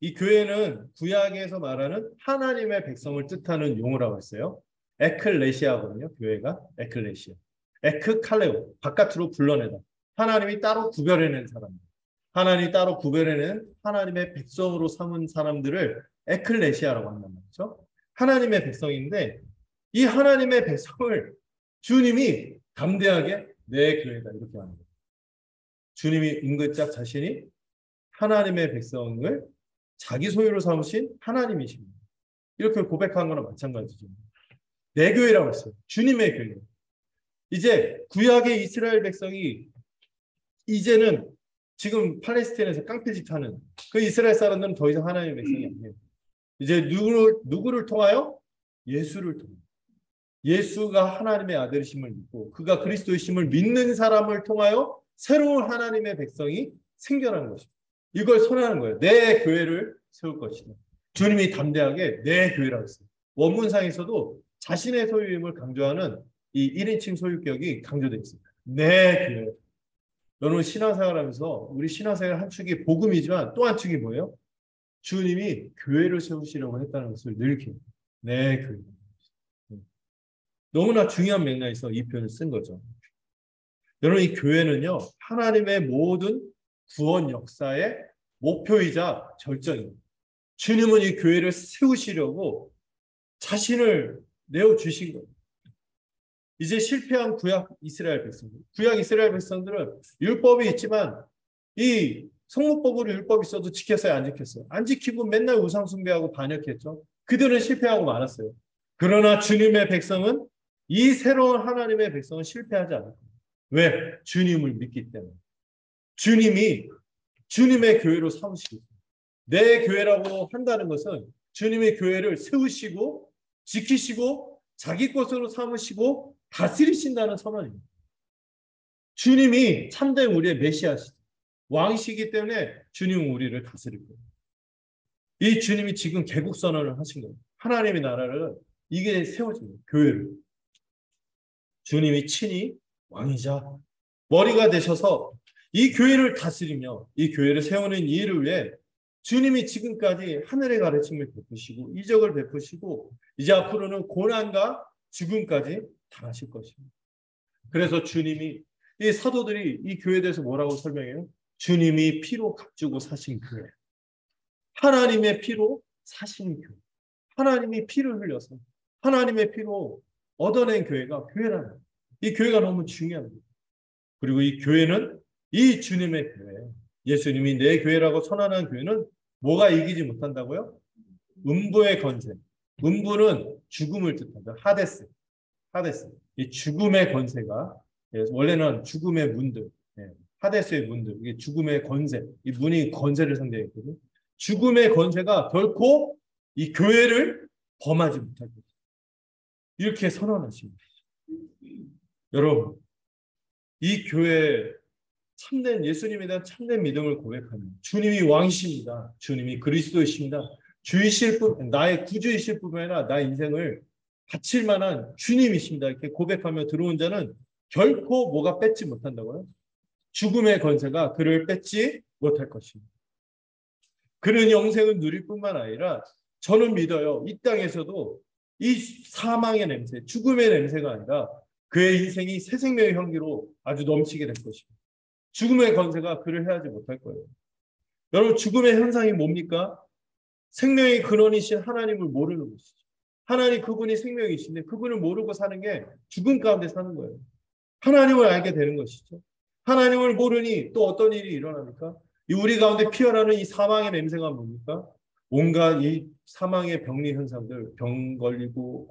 이 교회는 구약에서 말하는 하나님의 백성을 뜻하는 용어라고 했어요. 에클레시아거든요. 교회가 에클레시아. 에크칼레오 바깥으로 불러내다. 하나님이 따로 구별해낸 사람들. 하나님이 따로 구별해낸 하나님의 백성으로 삼은 사람들을 에클레시아라고 한단 말이죠. 하나님의 백성인데 이 하나님의 백성을 주님이 담대하게 내 교회다 이렇게 하는 거예요. 주님이 은근짝 자신이 하나님의 백성을 자기 소유로 삼으신 하나님이십니다. 이렇게 고백한 거나 마찬가지죠. 내 교회라고 했어요. 주님의 교회. 이제 구약의 이스라엘 백성이 이제는 지금 팔레스타인에서 깡패짓하는 그 이스라엘 사람들은 더 이상 하나님의 백성이 아니에요. 이제 누구를 통하여? 예수를 통하여. 예수가 하나님의 아들이심을 믿고 그가 그리스도이심을 믿는 사람을 통하여 새로운 하나님의 백성이 생겨나는 것입니다. 이걸 선언하는 거예요. 내 교회를 세울 것이다. 주님이 담대하게 내 교회라고 했어요. 원문상에서도 자신의 소유임을 강조하는 이 1인칭 소유격이 강조되어 있습니다. 내 교회. 여러분 신앙생활하면서 우리 신앙생활 한 축이 복음이지만 또 한 축이 뭐예요? 주님이 교회를 세우시려고 했다는 것을 늘 기억해요. 내 교회. 너무나 중요한 맥락에서 이 표현을 쓴 거죠. 여러분 이 교회는요. 하나님의 모든 구원 역사의 목표이자 절정입니다. 주님은 이 교회를 세우시려고 자신을 내어주신 거예요. 이제 실패한 구약 이스라엘 백성들은 율법이 있지만 이 성문법으로 율법이 있어도 지켰어요? 안 지켰어요? 안 지키고 맨날 우상 숭배하고 반역했죠. 그들은 실패하고 말았어요. 그러나 주님의 백성은 이 새로운 하나님의 백성은 실패하지 않을 거예요. 왜? 주님을 믿기 때문에. 주님이 주님의 교회로 삼으시고 내 교회라고 한다는 것은 주님의 교회를 세우시고 지키시고 자기 것으로 삼으시고 다스리신다는 선언입니다. 주님이 참된 우리의 메시아시죠. 왕이시기 때문에 주님은 우리를 다스릴 거예요. 이 주님이 지금 개국 선언을 하신 거예요. 하나님의 나라를 이게 세워집니다. 교회를. 주님이 친히 왕이자 머리가 되셔서 이 교회를 다스리며 이 교회를 세우는 이 일을 위해 주님이 지금까지 하늘의 가르침을 베푸시고 이적을 베푸시고 이제 앞으로는 고난과 죽음까지 당하실 것입니다. 그래서 주님이 이 사도들이 이 교회에 대해서 뭐라고 설명해요? 주님이 피로 값주고 사신 교회. 하나님의 피로 사신 교회. 하나님이 피를 흘려서 하나님의 피로 얻어낸 교회가 교회라는 거예요. 이 교회가 너무 중요합니다. 그리고 이 교회는 이 주님의 교회. 예수님이 내 교회라고 선언한 교회는 뭐가 이기지 못한다고요? 음부의 권세. 음부는 죽음을 뜻하죠. 하데스. 이 죽음의 권세가 원래는 죽음의 문들, 하데스의 문들, 이게 죽음의 권세. 이 문이 권세를 상대했거든요. 죽음의 권세가 결코 이 교회를 범하지 못할 것이다. 이렇게 선언하십니다. 여러분, 이 교회 참된 예수님에 대한 참된 믿음을 고백하는 주님이 왕이십니다. 주님이 그리스도이십니다. 주이실 뿐, 나의 구주이실 뿐만 아니라 나의 인생을 바칠 만한 주님이십니다. 이렇게 고백하며 들어온 자는 결코 뭐가 뺏지 못한다고요? 죽음의 권세가 그를 뺏지 못할 것입니다. 그는 영생을 누릴 뿐만 아니라 저는 믿어요. 이 땅에서도 이 사망의 냄새, 죽음의 냄새가 아니라 그의 인생이 새 생명의 향기로 아주 넘치게 될 것입니다. 죽음의 권세가 그를 해하지 못할 거예요. 여러분 죽음의 현상이 뭡니까? 생명의 근원이신 하나님을 모르는 것이죠. 하나님 그분이 생명이신데 그분을 모르고 사는 게 죽음 가운데 사는 거예요. 하나님을 알게 되는 것이죠. 하나님을 모르니 또 어떤 일이 일어납니까? 이 우리 가운데 피어나는 이 사망의 냄새가 뭡니까? 온갖 이 사망의 병리 현상들, 병 걸리고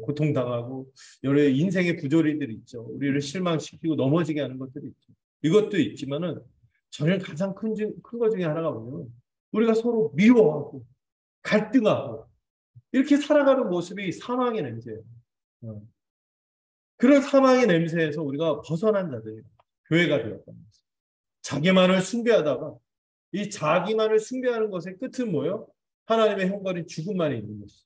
고통당하고 여러 인생의 부조리들이 있죠. 우리를 실망시키고 넘어지게 하는 것들이 있죠. 이것도 있지만은 저는 가장 큰 것 중에 하나가 뭐냐면 우리가 서로 미워하고 갈등하고 이렇게 살아가는 모습이 사망의 냄새예요. 그런 사망의 냄새에서 우리가 벗어난 자들이 교회가 되었다는 거죠. 자기만을 숭배하다가 이 자기만을 숭배하는 것의 끝은 뭐예요? 하나님의 형벌인 죽음만이 있는 것이죠.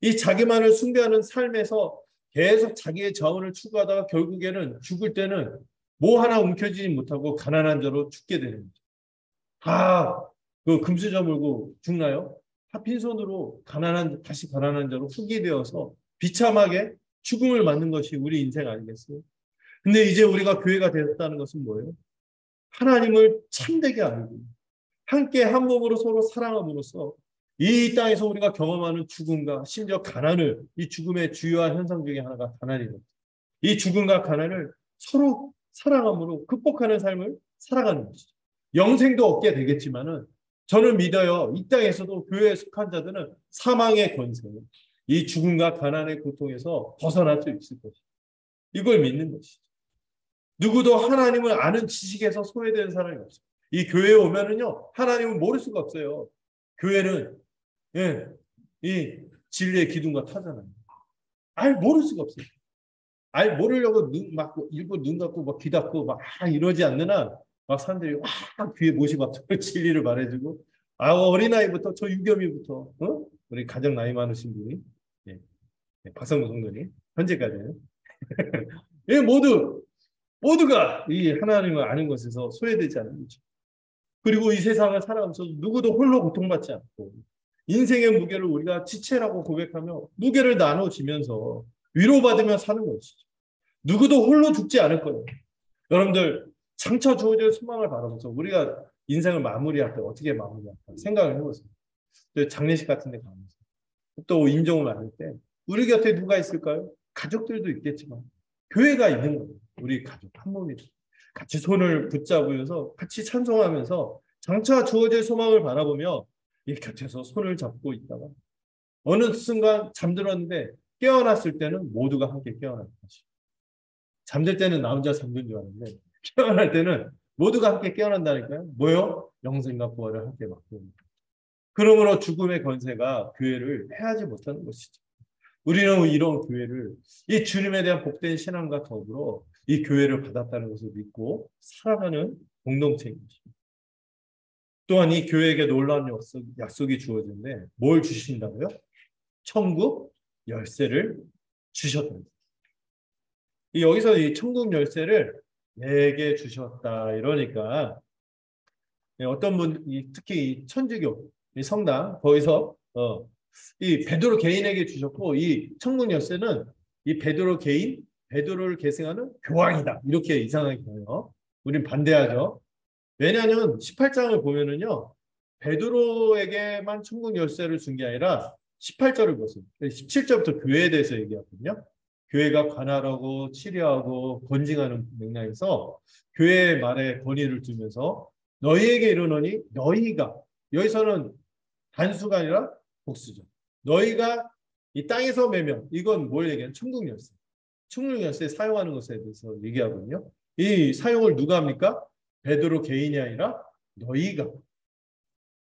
이 자기만을 숭배하는 삶에서 계속 자기의 자원을 추구하다가 결국에는 죽을 때는 뭐 하나 움켜쥐지 못하고 가난한 자로 죽게 되는 거죠. 다 그 금수저 물고 죽나요? 다 빈손으로 다시 가난한 자로 흙이 되어서 비참하게 죽음을 맞는 것이 우리 인생 아니겠어요? 근데 이제 우리가 교회가 되었다는 것은 뭐예요? 하나님을 참되게 알고 함께 한 몸으로 서로 사랑함으로써 이 땅에서 우리가 경험하는 죽음과 심지어 가난을 이 죽음의 주요한 현상 중에 하나가 가난입니다. 이 죽음과 가난을 서로 사랑함으로 극복하는 삶을 살아가는 것이죠. 영생도 얻게 되겠지만은 저는 믿어요. 이 땅에서도 교회에 속한 자들은 사망의 권세, 이 죽음과 가난의 고통에서 벗어날 수 있을 것이죠. 이걸 믿는 것이죠. 누구도 하나님을 아는 지식에서 소외되는 사람이 없어요. 이 교회에 오면은요, 하나님을 모를 수가 없어요. 교회는 이 진리의 기둥과 타잖아요. 모를 수가 없어요. 모르려고 일부러 눈 감고 막 귀 닫고 막 이러지 않는 한 막 사람들이 막 귀에 못이 박혀서 진리를 말해주고 어린아이부터 저 유겸이부터 우리 가장 나이 많으신 분이 예, 박성무 성도님 현재까지는 예, 모두가 이 하나님을 아는 것에서 소외되지 않는 거죠. 그리고 이 세상을 살아가면서 누구도 홀로 고통받지 않고 인생의 무게를 우리가 지체라고 고백하며 무게를 나눠지면서 위로받으며 사는 것이죠. 누구도 홀로 죽지 않을 거예요. 여러분들 장차 주어질 소망을 바라보면서 우리가 인생을 마무리할 때 어떻게 마무리할까 생각을 해보세요. 장례식 같은 데 가면서 또 인종을 나눌 때 우리 곁에 누가 있을까요? 가족들도 있겠지만 교회가 있는 거예요. 우리 가족 한 몸이 같이 손을 붙잡으면서 같이 찬송하면서 장차 주어질 소망을 바라보며 이 곁에서 손을 잡고 있다가 어느 순간 잠들었는데 깨어났을 때는 모두가 함께 깨어날 것이죠. 잠들 때는 나 혼자 잠든 줄 알았는데 깨어날 때는 모두가 함께 깨어난다니까요. 뭐요? 영생과 부활을 함께 맡고 있는. 그러므로 죽음의 권세가 교회를 해하지 못하는 것이죠. 우리는 이런 교회를 이 주님에 대한 복된 신앙과 더불어 이 교회를 받았다는 것을 믿고 살아가는 공동체인 것입니다. 또한 이 교회에게 놀라운 약속이 주어지는데 뭘 주신다고요? 천국 열쇠를 주셨다. 여기서 이 천국 열쇠를 내게 주셨다 이러니까 어떤 분 특히 이 천주교 이 성당 거기서 이 베드로 개인에게 주셨고 이 천국 열쇠는 이 베드로를 계승하는 교황이다 이렇게 이상하게 봐요. 우린 반대하죠. 왜냐하면 18장을 보면은요 베드로에게만 천국 열쇠를 준 게 아니라 18절을 보세요. 17절부터 교회에 대해서 얘기하거든요. 교회가 관할하고 치료하고 권징하는 맥락에서 교회의 말에 권위를 두면서 너희에게 이르노니 너희가 여기서는 단수가 아니라 복수죠. 너희가 이 땅에서 매면 이건 뭘 얘기하는 천국 열쇠. 천국 열쇠 사용하는 것에 대해서 얘기하거든요. 이 사용을 누가 합니까? 베드로 개인이 아니라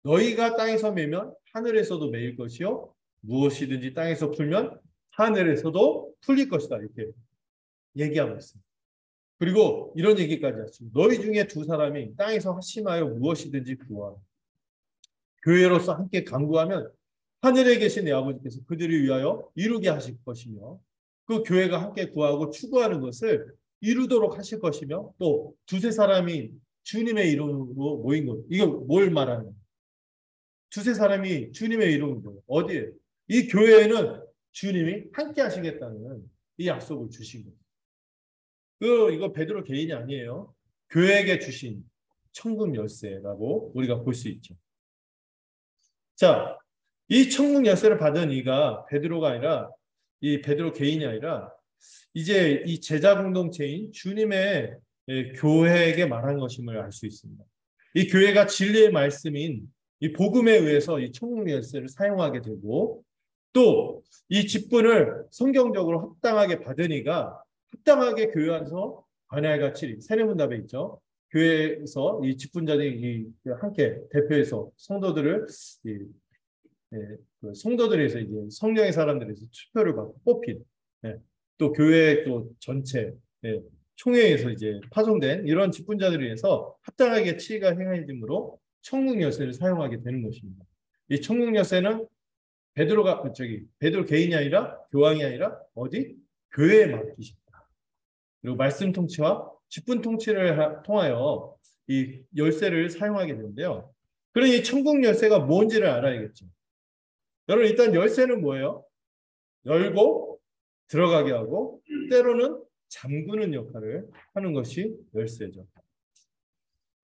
너희가 땅에서 매면 하늘에서도 매일 것이요 무엇이든지 땅에서 풀면 하늘에서도 풀릴 것이다 이렇게 얘기하고 있습니다. 그리고 이런 얘기까지 하죠. 너희 중에 두 사람이 땅에서 합심하여 무엇이든지 구하라. 교회로서 함께 간구하면 하늘에 계신 내 아버지께서 그들을 위하여 이루게 하실 것이며 그 교회가 함께 구하고 추구하는 것을 이루도록 하실 것이며 또 두세 사람이 주님의 이름으로 모인 것. 이거 뭘 말하는 거예요? 두세 사람이 주님의 이름으로 어디에? 이 교회에는 주님이 함께 하시겠다는 이 약속을 주신 거예요. 이거 베드로 개인이 아니에요. 교회에게 주신 천국 열쇠라고 우리가 볼 수 있죠. 자, 이 천국 열쇠를 받은 이가 베드로가 아니라 이 베드로 개인이 아니라 이제 이 제자 공동체인 주님의 교회에게 말한 것임을 알 수 있습니다. 이 교회가 진리의 말씀인 이 복음에 의해서 이 천국 열쇠를 사용하게 되고 또 이 직분을 성경적으로 합당하게 받은 이가 합당하게 교회 안에서 관할과 치리 세례문답에 있죠. 교회에서 이 직분자들이 함께 대표해서 성도들을 그 성도들에서 이제 성령의 사람들에서 투표를 받고 뽑힌 또 교회 또 전체 총회에서 이제 파송된 이런 직분자들에 의해서 합당하게 치리가 행해짐으로 천국 열쇠를 사용하게 되는 것입니다. 이 천국 열쇠는 베드로 개인이 아니라 교황이 아니라 어디 교회에 맡기셨다. 그리고 말씀 통치와 직분 통치를 통하여 이 열쇠를 사용하게 되는데요. 그러니 이 천국 열쇠가 뭔지를 알아야겠죠. 여러분 일단 열쇠는 뭐예요? 열고 들어가게 하고 때로는 잠그는 역할을 하는 것이 열쇠죠.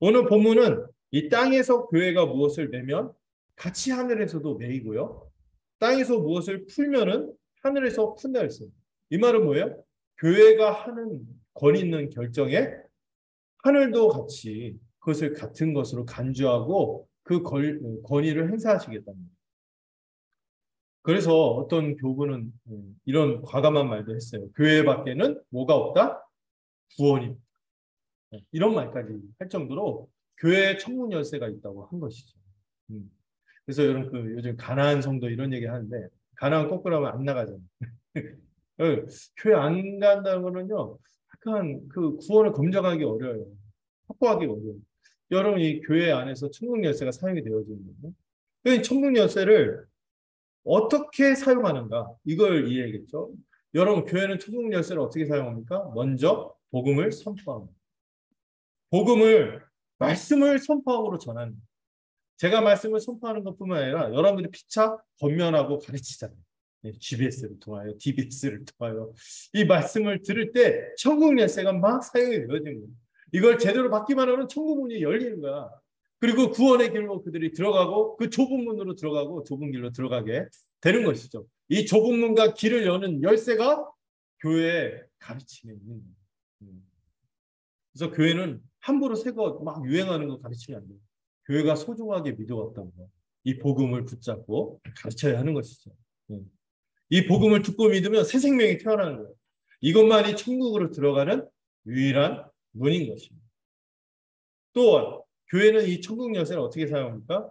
오늘 본문은 이 땅에서 교회가 무엇을 매면 같이 하늘에서도 매이고요. 땅에서 무엇을 풀면은 하늘에서 푼다 했어요. 이 말은 뭐예요? 교회가 하는 권위 있는 결정에 하늘도 같이 그것을 같은 것으로 간주하고 그 권위를 행사하시겠다는 거예요. 그래서 어떤 교부는 이런 과감한 말도 했어요. 교회 밖에는 뭐가 없다? 구원이. 이런 말까지 할 정도로 교회에 천국 열쇠가 있다고 한 것이죠. 그래서 여러분 요즘 가나안 성도 이런 얘기 하는데 가나안 거꾸로 하면 안 나가잖아요. 예, 교회 안 간다는 거는요, 약간 그 구원을 검증하기 어려워요. 확보하기 어려워요. 여러분, 이 교회 안에서 천국 열쇠가 사용이 되어지는 거예요. 이 천국 열쇠를 어떻게 사용하는가? 이걸 이해하겠죠? 여러분, 교회는 천국 열쇠를 어떻게 사용합니까? 먼저 복음을 선포합니다. 복음을, 말씀을 선포함으로 전하는 거예요. 제가 말씀을 선포하는 것뿐만 아니라 여러분들이 피차 권면하고 가르치잖아요. GBS를 통하여, DBS를 통하여 이 말씀을 들을 때 천국 열쇠가 막 사용이 되어지는 거예요. 이걸 제대로 받기만 하면 천국 문이 열리는 거야. 그리고 구원의 길로 그들이 들어가고 그 좁은 문으로 들어가고 좁은 길로 들어가게 되는 것이죠. 이 좁은 문과 길을 여는 열쇠가 교회의 가르침에 있는 거예요. 그래서 교회는 함부로 새거 막 유행하는 거 가르치면 안 돼요. 교회가 소중하게 믿어왔던 거, 이 복음을 붙잡고 가르쳐야 하는 것이죠. 이 복음을 듣고 믿으면 새 생명이 태어나는 거예요. 이것만이 천국으로 들어가는 유일한 문인 것입니다. 또 교회는 이 천국 열쇠를 어떻게 사용합니까?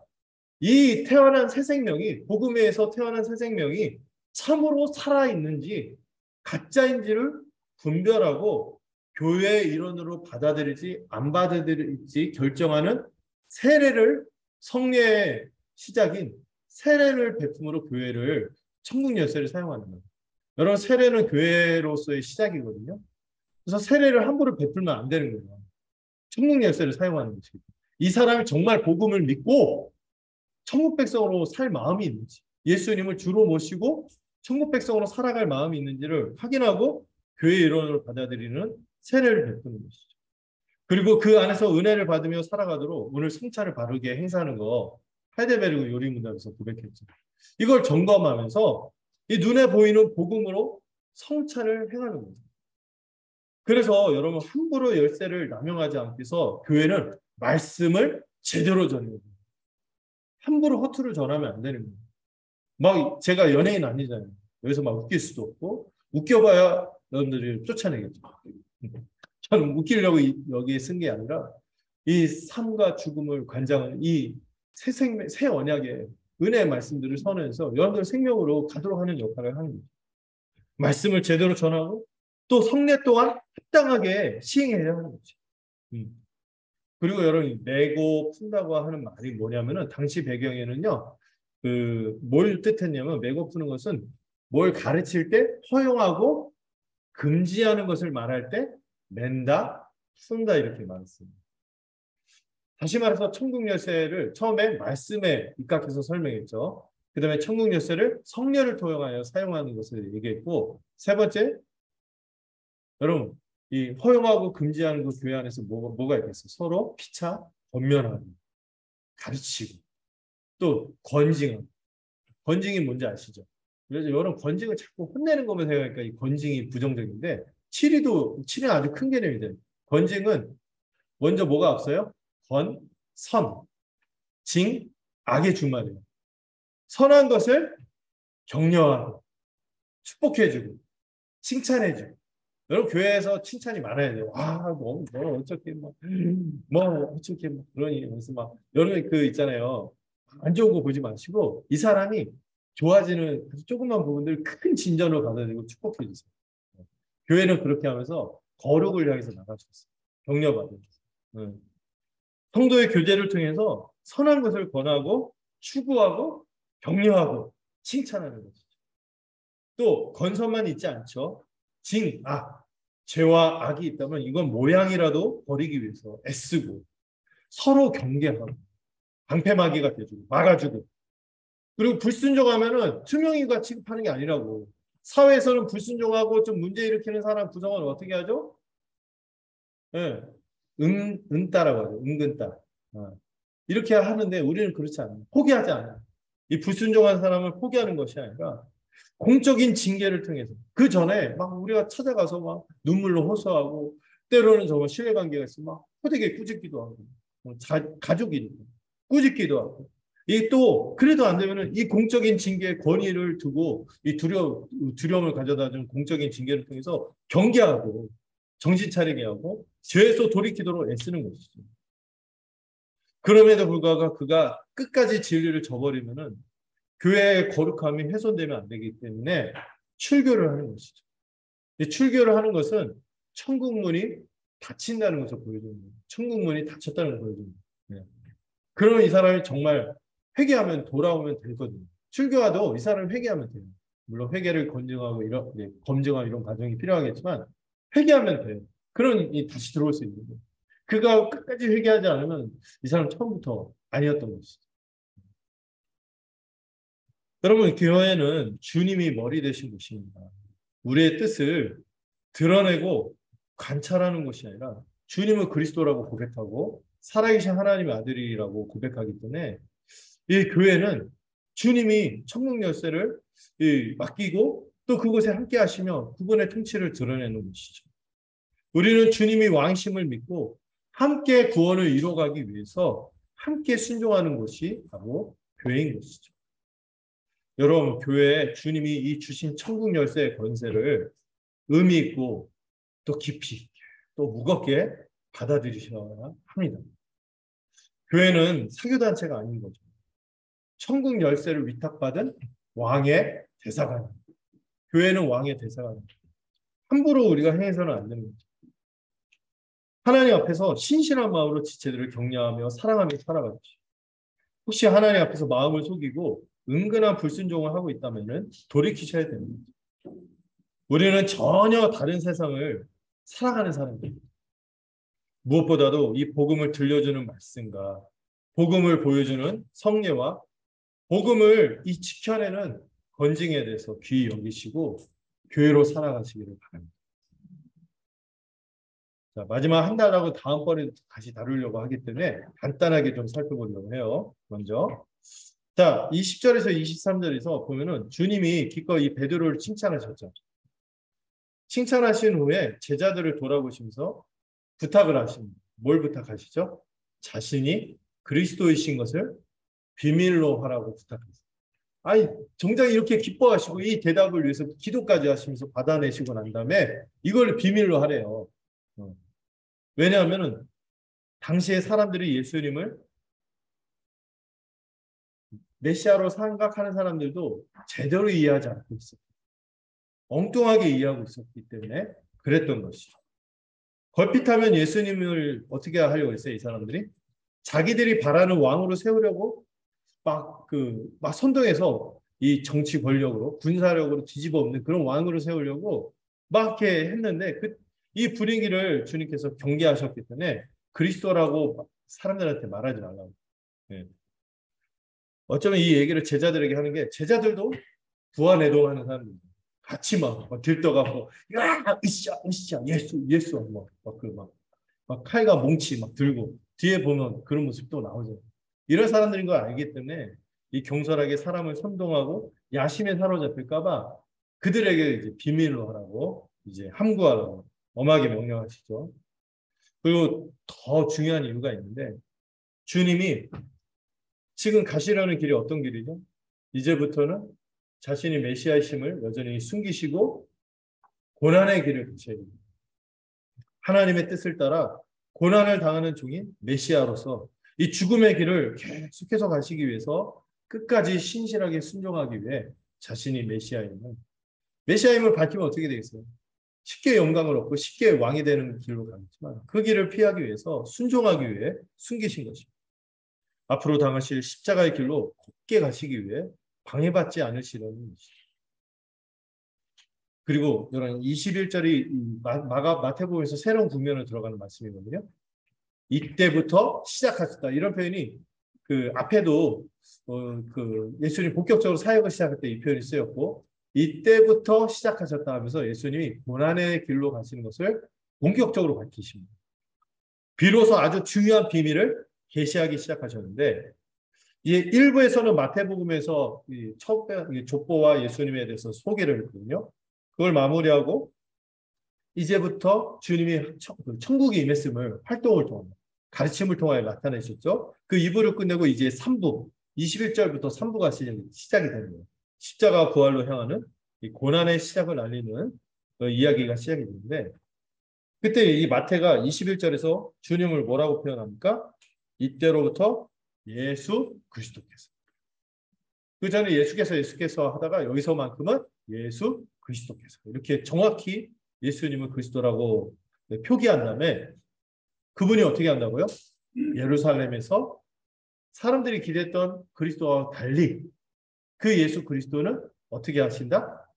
이 태어난 새 생명이, 복음에서 태어난 새 생명이 참으로 살아있는지 가짜인지를 분별하고 교회의 일원으로 받아들일지 안 받아들일지 결정하는 세례를, 성례의 시작인 세례를 베품으로 교회를, 천국 열쇠를 사용하는 거예요. 여러분, 세례는 교회로서의 시작이거든요. 그래서 세례를 함부로 베풀면 안 되는 거예요. 천국 열쇠를 사용하는 것이죠. 이 사람이 정말 복음을 믿고 천국 백성으로 살 마음이 있는지, 예수님을 주로 모시고 천국 백성으로 살아갈 마음이 있는지를 확인하고 교회 일원으로 받아들이는 세례를 베푸는 것이죠. 그리고 그 안에서 은혜를 받으며 살아가도록 오늘 성찬을 바르게 행사하는 거 하이델베르그 요리문답에서 고백했죠. 이걸 점검하면서 이 눈에 보이는 복음으로 성찬을 행하는 거죠. 그래서 여러분, 함부로 열쇠를 남용하지 않기 위해서 교회는 말씀을 제대로 전해야 돼요. 함부로 허투루 전하면 안 되는 거예요. 막 제가 연예인 아니잖아요. 여기서 막 웃길 수도 없고, 웃겨봐야 여러분들이 쫓아내겠죠. 저는 웃기려고 여기에 쓴 게 아니라 이 삶과 죽음을 관장하는 이 새 생명, 새 언약의 은혜의 말씀들을 선언해서 여러분들 생명으로 가도록 하는 역할을 하는 거죠. 말씀을 제대로 전하고 또 성례 또한 합당하게 시행해야 하는 거죠. 그리고 여러분, 메고 푼다고 하는 말이 뭐냐면은 당시 배경에는요, 뭘 뜻했냐면, 메고 푸는 것은 뭘 가르칠 때 허용하고 금지하는 것을 말할 때 맨다, 푼다 이렇게 말했습니다. 다시 말해서 천국 열쇠를 처음에 말씀에 입각해서 설명했죠. 그 다음에 천국 열쇠를 성례를 통하여 사용하는 것을 얘기했고, 세 번째, 여러분, 이 허용하고 금지하는 그 교회 안에서 뭐가 있겠어요? 서로 피차 권면하고 가르치고 또 건징하고. 건징이 뭔지 아시죠? 그래서 여러분, 건징을 자꾸 혼내는 것만 생각하니까 이 건징이 부정적인데, 치리는 아주 큰 개념이 돼요. 건징은 먼저 뭐가 앞서요? 건, 선, 징, 악의 주말이에요. 선한 것을 격려하고 축복해주고 칭찬해주고. 여러분, 교회에서 칭찬이 많아야 돼요. 뭐 어떻게 어떻게 그러니 무슨 막 여러분 그 있잖아요. 안 좋은 거 보지 마시고 이 사람이 좋아지는 아주 조그만 부분들 큰 진전을 받아들이고 축복해 주세요. 교회는 그렇게 하면서 거룩을 향해서 나가셨어요. 격려받으면서. 성도의 교제를 통해서 선한 것을 권하고 추구하고 격려하고 칭찬하는 것이죠. 또 건선만 있지 않죠. 죄와 악이 있다면 이건 모양이라도 버리기 위해서 애쓰고 서로 경계하고 방패막이가 돼주고 막아주고, 그리고 불순종하면은 투명인과 취급하는 게 아니라고. 사회에서는 불순종하고 좀 문제 일으키는 사람 구성은 어떻게 하죠? 예, 은따라고 하죠. 은근따. 이렇게 하는데 우리는 그렇지 않아요. 포기하지 않아요. 이 불순종한 사람을 포기하는 것이 아니라 공적인 징계를 통해서, 그 전에 막 우리가 찾아가서 막 눈물로 호소하고, 때로는 정말 신뢰관계가 있으면 막 호되게 꾸짖기도 하고, 가족이니까 꾸짖기도 하고, 이 또 그래도 안 되면은 이 공적인 징계의 권위를 두고 이 두려움을 가져다 준 공적인 징계를 통해서 경계하고 정신 차리게 하고 죄에서 돌이키도록 애쓰는 것이죠. 그럼에도 불구하고 그가 끝까지 진리를 저버리면은 교회의 거룩함이 훼손되면 안 되기 때문에 출교를 하는 것이죠. 출교를 하는 것은 천국문이 닫힌다는 것을 보여주는 거예요. 천국문이 닫혔다는 걸 보여주는 거예요. 그러면 이 사람이 정말 회개하면 돌아오면 되거든요. 출교와도 이 사람이 회개하면 돼요. 물론 회개를 검증하고 검증하고 이런 과정이 필요하겠지만 회개하면 돼요. 그런 다시 들어올 수 있는 거예요. 그가 끝까지 회개하지 않으면 이 사람 처음부터 아니었던 것이죠. 여러분, 교회는 주님이 머리 되신 곳입니다. 우리의 뜻을 드러내고 관찰하는 것이 아니라 주님은 그리스도라고 고백하고 살아계신 하나님의 아들이라고 고백하기 때문에 이 교회는 주님이 천국 열쇠를 맡기고 또 그곳에 함께 하시며 그분의 통치를 드러내는 것이죠. 우리는 주님이 왕심을 믿고 함께 구원을 이루어가기 위해서 함께 순종하는 것이 바로 교회인 것이죠. 여러분, 교회에 주님이 이 주신 천국 열쇠의 권세를 의미 있고 또 깊이 또 무겁게 받아들이셔야 합니다. 교회는 사교단체가 아닌 거죠. 천국 열쇠를 위탁받은 왕의 대사관. 교회는 왕의 대사관. 함부로 우리가 행해서는 안 되는 거죠. 하나님 앞에서 신실한 마음으로 지체들을 격려하며 사랑하며 살아가죠. 혹시 하나님 앞에서 마음을 속이고 은근한 불순종을 하고 있다면 돌이키셔야 됩니다. 우리는 전혀 다른 세상을 살아가는 사람들입니다. 무엇보다도 이 복음을 들려주는 말씀과 복음을 보여주는 성례와 복음을 이 지켜내는 건징에 대해서 귀히 여기시고 교회로 살아가시기를 바랍니다. 자, 마지막 한 달하고 다음번에 다시 다루려고 하기 때문에 간단하게 좀 살펴보려고 해요. 먼저 자, 20절에서 23절에서 보면은 주님이 기꺼이 베드로를 칭찬하셨죠. 칭찬하신 후에 제자들을 돌아보시면서 부탁을 하십니다. 뭘 부탁하시죠? 자신이 그리스도이신 것을 비밀로 하라고 부탁했어요. 아니, 정작 이렇게 기뻐하시고 이 대답을 위해서 기도까지 하시면서 받아내시고 난 다음에 이걸 비밀로 하래요. 왜냐하면 당시에 사람들이 예수님을 메시아로 생각하는 사람들도 제대로 이해하지 않고 있었어요. 엉뚱하게 이해하고 있었기 때문에 그랬던 것이죠. 걸핏하면 예수님을 어떻게 하려고 했어요, 이 사람들이? 자기들이 바라는 왕으로 세우려고 막 선동해서 이 정치 권력으로, 군사력으로 뒤집어 엎는 그런 왕으로 세우려고 막 이렇게 했는데 이 분위기를 주님께서 경계하셨기 때문에 그리스도라고 사람들한테 말하지 말라고. 네. 어쩌면 이 얘기를 제자들에게 하는 게 제자들도 부하내동하는 사람입니다. 같이 막 들떠가고 야 으쌰 예수 막 칼과 몽치 막 들고 뒤에 보면 그런 모습도 나오죠. 이런 사람들인 걸 알기 때문에 이 경솔하게 사람을 선동하고 야심에 사로잡힐까봐 그들에게 이제 비밀로 하라고 이제 함구하라고 엄하게 명령하시죠. 그리고 더 중요한 이유가 있는데 주님이 지금 가시려는 길이 어떤 길이죠? 이제부터는 자신이 메시아이심을 여전히 숨기시고 고난의 길을 가셔야 됩니다. 하나님의 뜻을 따라 고난을 당하는 종인 메시아로서 이 죽음의 길을 계속해서 가시기 위해서 끝까지 신실하게 순종하기 위해 자신이 메시아임을 밝히면 어떻게 되겠어요? 쉽게 영광을 얻고 쉽게 왕이 되는 길로 가겠지만 그 길을 피하기 위해서 순종하기 위해 숨기신 것입니다. 앞으로 당하실 십자가의 길로 곱게 가시기 위해 방해받지 않으시려는 것이죠. 그리고 여러분 21절이 마태복음에서 새로운 국면으로 들어가는 말씀이거든요. 이때부터 시작하셨다. 이런 표현이 그 앞에도 예수님 본격적으로 사역을 시작할 때 이 표현이 쓰였고 이때부터 시작하셨다 하면서 예수님이 고난의 길로 가시는 것을 본격적으로 밝히십니다. 비로소 아주 중요한 비밀을 계시하기 시작하셨는데 이 일부에서는 마태복음에서 족보와 예수님에 대해서 소개를 했거든요. 그걸 마무리하고 이제부터 주님이 천국에 임했음을 활동을 통해 가르침을 통하여 나타내셨죠. 그 2부를 끝내고 이제 3부 21절부터 3부가 시작이 되는 거예요. 십자가 부활로 향하는 이 고난의 시작을 알리는 이야기가 시작이 되는데 그때 이 마태가 21절에서 주님을 뭐라고 표현합니까? 이때로부터 예수 그리스도께서. 그 전에 예수께서 하다가 여기서만큼은 예수 그리스도께서. 이렇게 정확히 예수님을 그리스도라고 표기한 다음에 그분이 어떻게 한다고요? 예루살렘에서 사람들이 기대했던 그리스도와 달리 그 예수 그리스도는 어떻게 하신다?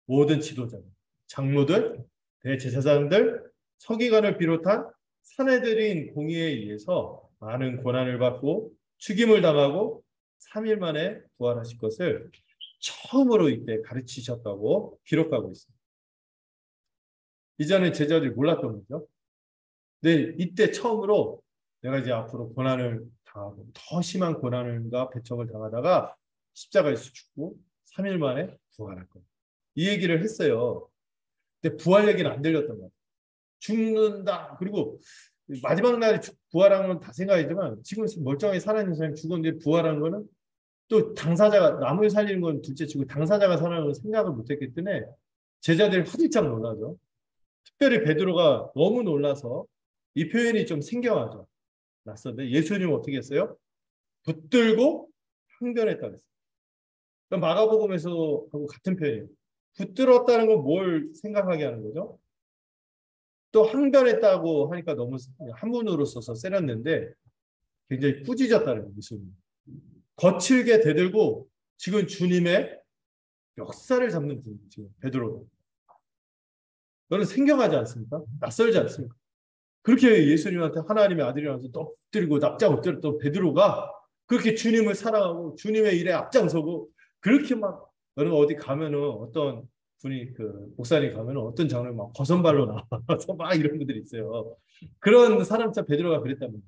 모든 지도자들, 장로들, 대제사장들, 서기관을 비롯한 사내들인 공의에 의해서 많은 고난을 받고 죽임을 당하고 3일 만에 부활하실 것을 처음으로 이때 가르치셨다고 기록하고 있습니다. 이전에 제자들이 몰랐던 거죠. 근데 이때 처음으로 내가 이제 앞으로 고난을 당하고 더 심한 고난과 배척을 당하다가 십자가에서 죽고 3일 만에 부활할 거예요. 이 얘기를 했어요. 근데 부활 얘기는 안 들렸던 거예요. 죽는다. 그리고 마지막 날에 부활하는 건 다 생각이지만 지금 멀쩡하게 살아있는 사람이 죽었는데 부활하는 거는 또 당사자가 남을 살리는 건 둘째치고 당사자가 살아나는 건 생각을 못했기 때문에 제자들이 화들짝 놀라죠. 특별히 베드로가 너무 놀라서 이 표현이 좀 생경하죠. 낯선데 예수님은 어떻게 했어요? 붙들고 항변했다 그랬어요. 그러니까 마가복음에서하고 같은 표현이에요. 붙들었다는 건 뭘 생각하게 하는 거죠? 또 항변했다고 하니까 너무 한문으로 써서 세렸는데 굉장히 꾸짖었다는 거예요. 예수님. 거칠게 대들고 지금 주님의 역사를 잡는 분이에요. 지금 베드로. 너는 생경하지 않습니까? 낯설지 않습니까? 그렇게 예수님한테 하나님의 아들이라면서 엎드리고 납작 엎드렸던 베드로가 그렇게 주님을 사랑하고 주님의 일에 앞장서고 그렇게 막 너는 어디 가면은 어떤 분이 그 목사님 가면은 어떤 장로님 막 거선발로 나와서 막 이런 분들이 있어요. 그런 사람처럼 베드로가 그랬다면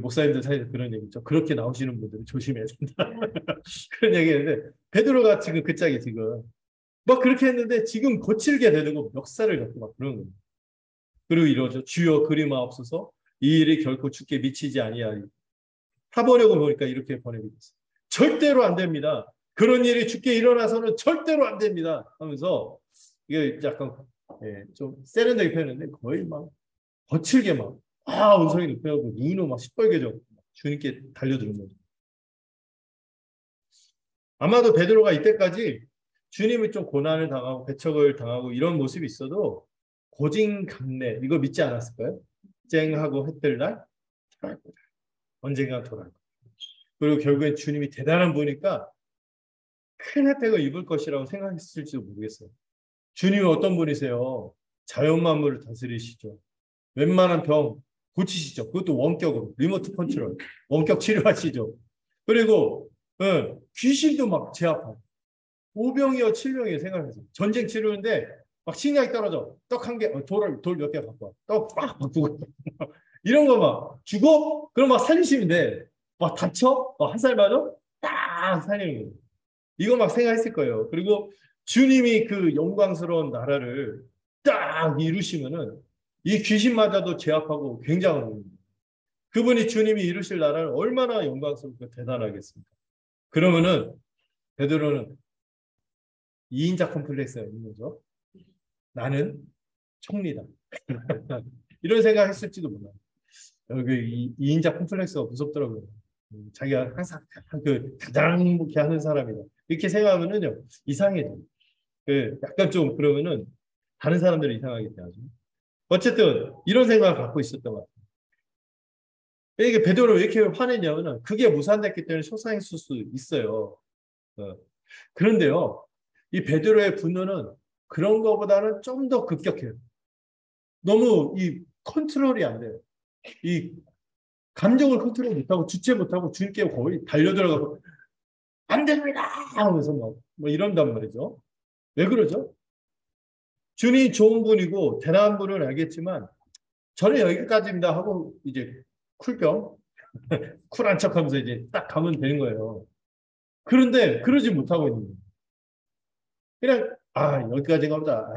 목사님들 사이에서 그런 얘기 있죠. 그렇게 나오시는 분들은 조심해야 된다. 그런 얘기했는데 베드로가 지금 그 짝이 지금 막 그렇게 했는데 지금 거칠게 되고 역사를 갖고 막 그런 거예요. 그리고 이러죠. 주여 그리마옵소서 이 일이 결코 주께 미치지 아니하리. 타보려고 보니까 이렇게 번역이 됐어요. 절대로 안 됩니다. 그런 일이 주께 일어나서는 절대로 안 됩니다. 하면서 이게 약간 좀 세련되게 표현했는데 거의 막 거칠게 막 음성이 높여가고 눈은 막 시뻘개져 주님께 달려드는 거죠. 아마도 베드로가 이때까지 주님이 좀 고난을 당하고 배척을 당하고 이런 모습이 있어도 고진감래 이거 믿지 않았을까요? 쨍하고 햇들 날 돌아올 거다. 언젠가 돌아올 거다. 그리고 결국엔 주님이 대단한 분이니까 큰 혜택을 입을 것이라고 생각했을지도 모르겠어요. 주님이 어떤 분이세요? 자연 만물을 다스리시죠. 웬만한 병 고치시죠. 그것도 원격으로 리모트 컨트롤 원격 치료하시죠. 그리고 귀신도 막 제압하고 오병이어 칠병이어 생각해서 전쟁 치료인데 막 식량이 떨어져 떡 한 개, 돌 몇 개 갖고 와. 떡 막 바꾸고 이런 거 막 주고 그럼 막 살리시면 돼. 막 다쳐? 한 살 맞아? 딱 살리는 거예요. 이거 막 생각했을 거예요. 그리고 주님이 그 영광스러운 나라를 딱 이루시면은 이 귀신마저도 제압하고 굉장한 겁니다. 그분이 주님이 이루실 나라를 얼마나 영광스럽고 대단하겠습니까? 그러면은 베드로는 이인자 컴플렉스가 있는 거죠. 나는 총리다. 이런 생각했을지도 몰라요. 여기 이인자 콤플렉스가 무섭더라고요. 자기가 항상 그 가장 행복해 하는 사람이다. 이렇게 생각하면은요 이상해져. 그 약간 좀 그러면은 다른 사람들이 이상하게 대하죠. 어쨌든 이런 생각을 갖고 있었던 것 같아요. 이게 베드로가 왜 이렇게 화냈냐면은 그게 무산됐기 때문에 속상했을 수 있어요. 그런데요, 이 베드로의 분노는 그런 것보다는 좀 더 급격해요. 너무 이 컨트롤이 안 돼요. 이 감정을 컨트롤 못하고 주체 못하고 주님께 거의 달려들어가고 안 됩니다 하면서 뭐 이런단 말이죠. 왜 그러죠? 주님이 좋은 분이고 대단한 분을 알겠지만 저는 여기까지입니다 하고 이제 쿨병 쿨한 척하면서 이제 딱 가면 되는 거예요. 그런데 그러지 못하고 있는 거예요. 그냥 여기까지인가 보다.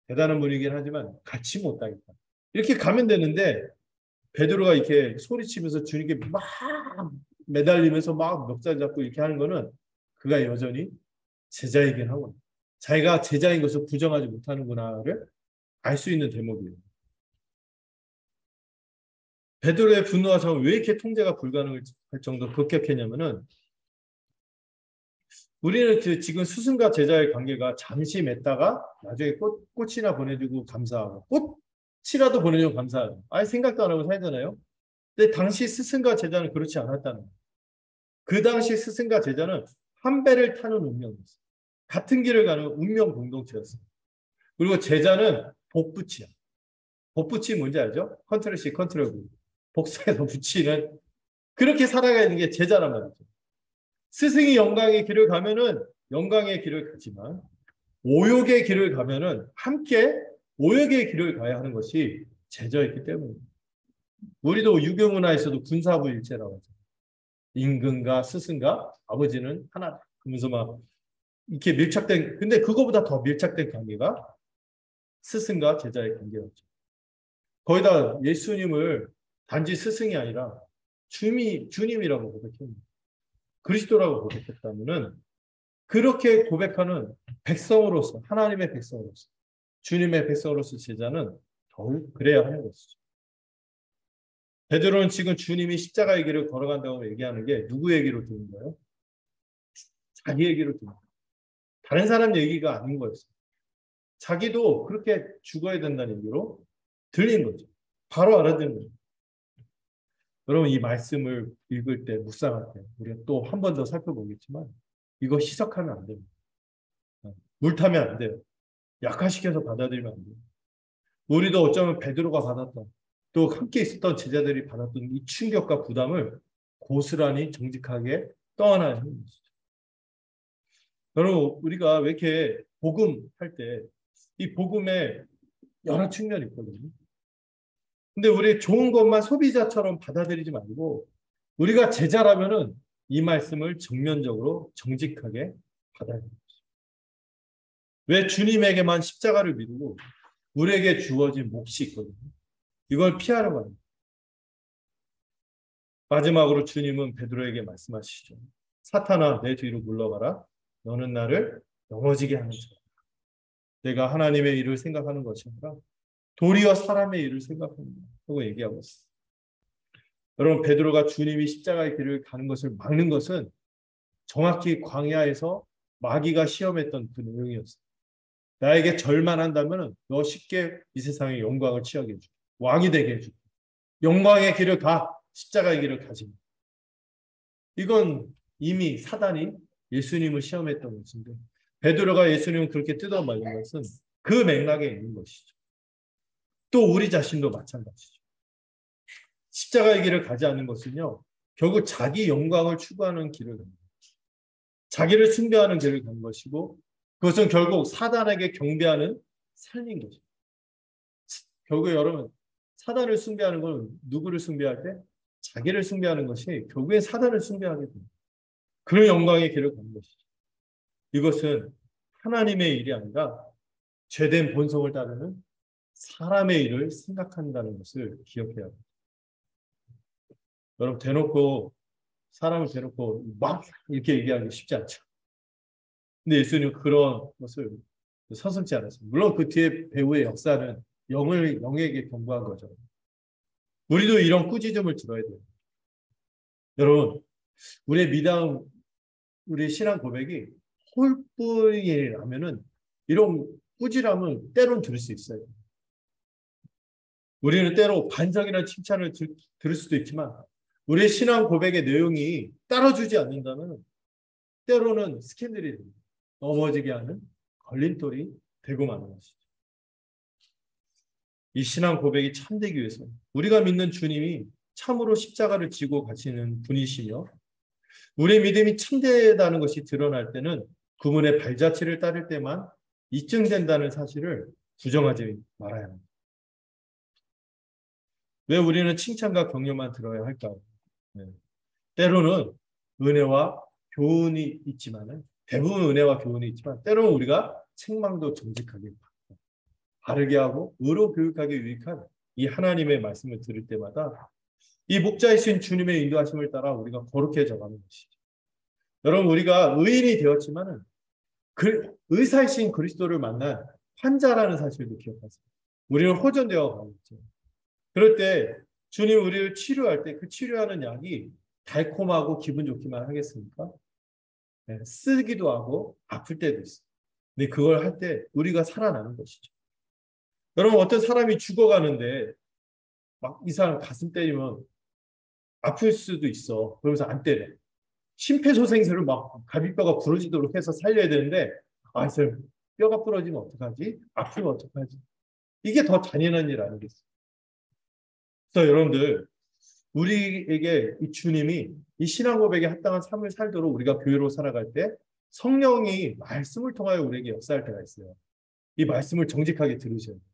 대단한 분이긴 하지만 같이 못하겠다. 이렇게 가면 되는데 베드로가 이렇게 소리치면서 주님께 막 매달리면서 막 멱살 잡고 이렇게 하는 거는 그가 여전히 제자이긴 하고 자기가 제자인 것을 부정하지 못하는구나를 알 수 있는 대목이에요. 베드로의 분노가 왜 이렇게 통제가 불가능할 정도로 급격했냐면은 우리는 지금 스승과 제자의 관계가 잠시 맺다가 나중에 꽃이나 보내주고 감사하고 꽃이라도 보내주고 감사하고 아예 생각도 안 하고 살잖아요. 근데 당시 스승과 제자는 그렇지 않았다는 거예요. 그 당시 스승과 제자는 한 배를 타는 운명이었어요. 같은 길을 가는 운명 공동체였어요. 그리고 제자는 복붙이야. 복붙이 뭔지 알죠? 컨트롤 C, 컨트롤 V. 복사해서 붙이는 그렇게 살아가는 게 제자란 말이죠. 스승이 영광의 길을 가면은 영광의 길을 가지만 오욕의 길을 가면은 함께 오욕의 길을 가야 하는 것이 제자였기 때문입니다. 우리도 유교 문화에서도 군사부 일체라고 하죠. 임금과 스승과 아버지는 하나. 그러면서 막 이렇게 밀착된 근데 그거보다 더 밀착된 관계가 스승과 제자의 관계였죠. 거기다 예수님을 단지 스승이 아니라 주님이라고 고백합니다. 그리스도라고 고백했다면은 그렇게 고백하는 백성으로서 하나님의 백성으로서 주님의 백성으로서 제자는 더욱 그래야 하는 것이죠. 베드로는 지금 주님이 십자가의 길을 걸어간다고 얘기하는 게 누구 얘기로 듣는 거예요? 자기 얘기로 듣는 거예요. 다른 사람 얘기가 아닌 거였어요. 자기도 그렇게 죽어야 된다는 얘기로 들린 거죠. 바로 알아듣는 거죠. 여러분 이 말씀을 읽을 때 묵상할 때 우리가 또 한 번 더 살펴보겠지만 이거 희석하면 안 됩니다. 물 타면 안 돼요. 약화시켜서 받아들이면 안 돼요. 우리도 어쩌면 베드로가 받았던 또 함께 있었던 제자들이 받았던 이 충격과 부담을 고스란히 정직하게 떠안아야 하는 것이죠. 여러분 우리가 왜 이렇게 복음 할 때 이 복음에 여러 측면이 있거든요. 근데 우리 좋은 것만 소비자처럼 받아들이지 말고 우리가 제자라면은 이 말씀을 정면적으로 정직하게 받아야 됩니다. 왜 주님에게만 십자가를 미루고 우리에게 주어진 몫이 있거든요. 이걸 피하려고 합니다. 마지막으로 주님은 베드로에게 말씀하시죠. 사탄아 내 뒤로 물러가라. 너는 나를 넘어지게 하는 자다. 내가 하나님의 일을 생각하는 것이 아니라 도리어 사람의 일을 생각합니다. 하고 얘기하고 있어요. 여러분 베드로가 주님이 십자가의 길을 가는 것을 막는 것은 정확히 광야에서 마귀가 시험했던 그 내용이었어요. 나에게 절만한다면 너 쉽게 이 세상의 영광을 취하게 해줄게. 왕이 되게 해줄게. 영광의 길을 가. 십자가의 길을 가지. 이건 이미 사단이 예수님을 시험했던 것인데 베드로가 예수님을 그렇게 뜯어말린 것은 그 맥락에 있는 것이죠. 또 우리 자신도 마찬가지죠. 십자가의 길을 가지 않는 것은요. 결국 자기 영광을 추구하는 길을 가는 거예요. 자기를 숭배하는 길을 가는 것이고 그것은 결국 사단에게 경배하는 삶인 거죠. 결국에 여러분 사단을 숭배하는 건 누구를 숭배할 때? 자기를 숭배하는 것이 결국엔 사단을 숭배하게 됩니다. 그런 영광의 길을 가는 것이죠. 이것은 하나님의 일이 아니라 죄된 본성을 따르는 사람의 일을 생각한다는 것을 기억해야 합니다. 여러분 대놓고 사람을 대놓고 막 이렇게 얘기하기 쉽지 않죠. 근데 예수님은 그런 것을 서슴지 않았습니다. 물론 그 뒤에 배우의 역사는 영에게 경고한 거죠. 우리도 이런 꾸짖음을 들어야 돼요. 여러분 우리의 믿음, 우리의 신앙 고백이 홀뿐이라면은 이런 꾸지람을 때론 들을 수 있어요. 우리는 때로 반성이나 칭찬을 들을 수도 있지만 우리의 신앙 고백의 내용이 따라주지 않는다면 때로는 스캔들이 됩니다. 넘어지게 하는 걸림돌이 되고 마는 것이죠. 이 신앙 고백이 참되기 위해서 우리가 믿는 주님이 참으로 십자가를 지고 가시는 분이시며 우리의 믿음이 참되다는 것이 드러날 때는 그분의 발자취를 따를 때만 입증된다는 사실을 부정하지 말아야 합니다. 왜 우리는 칭찬과 격려만 들어야 할까요? 네. 때로는 은혜와 교훈이 있지만 대부분 은혜와 교훈이 있지만 때로는 우리가 책망도 정직하게 받고 바르게 하고 의로 교육하게 유익한 이 하나님의 말씀을 들을 때마다 이 목자이신 주님의 인도하심을 따라 우리가 거룩해져 가는 것이죠. 여러분 우리가 의인이 되었지만은 의사이신 그리스도를 만난 환자라는 사실도 기억하세요. 우리는 호전되어 가고 있죠. 그럴 때 주님 우리를 치료할 때 그 치료하는 약이 달콤하고 기분 좋기만 하겠습니까? 쓰기도 하고 아플 때도 있어요. 근데 그걸 할 때 우리가 살아나는 것이죠. 여러분 어떤 사람이 죽어가는데 막 이 사람 가슴 때리면 아플 수도 있어. 그러면서 안 때려. 심폐소생술을 막 갈비뼈가 부러지도록 해서 살려야 되는데 아, 이 사람 뼈가 부러지면 어떡하지? 아프면 어떡하지? 이게 더 잔인한 일 아니겠어요? 그래서 여러분들 우리에게 이 주님이 이 신앙 고백에 합당한 삶을 살도록 우리가 교회로 살아갈 때 성령이 말씀을 통하여 우리에게 역사할 때가 있어요. 이 말씀을 정직하게 들으셔야 돼요.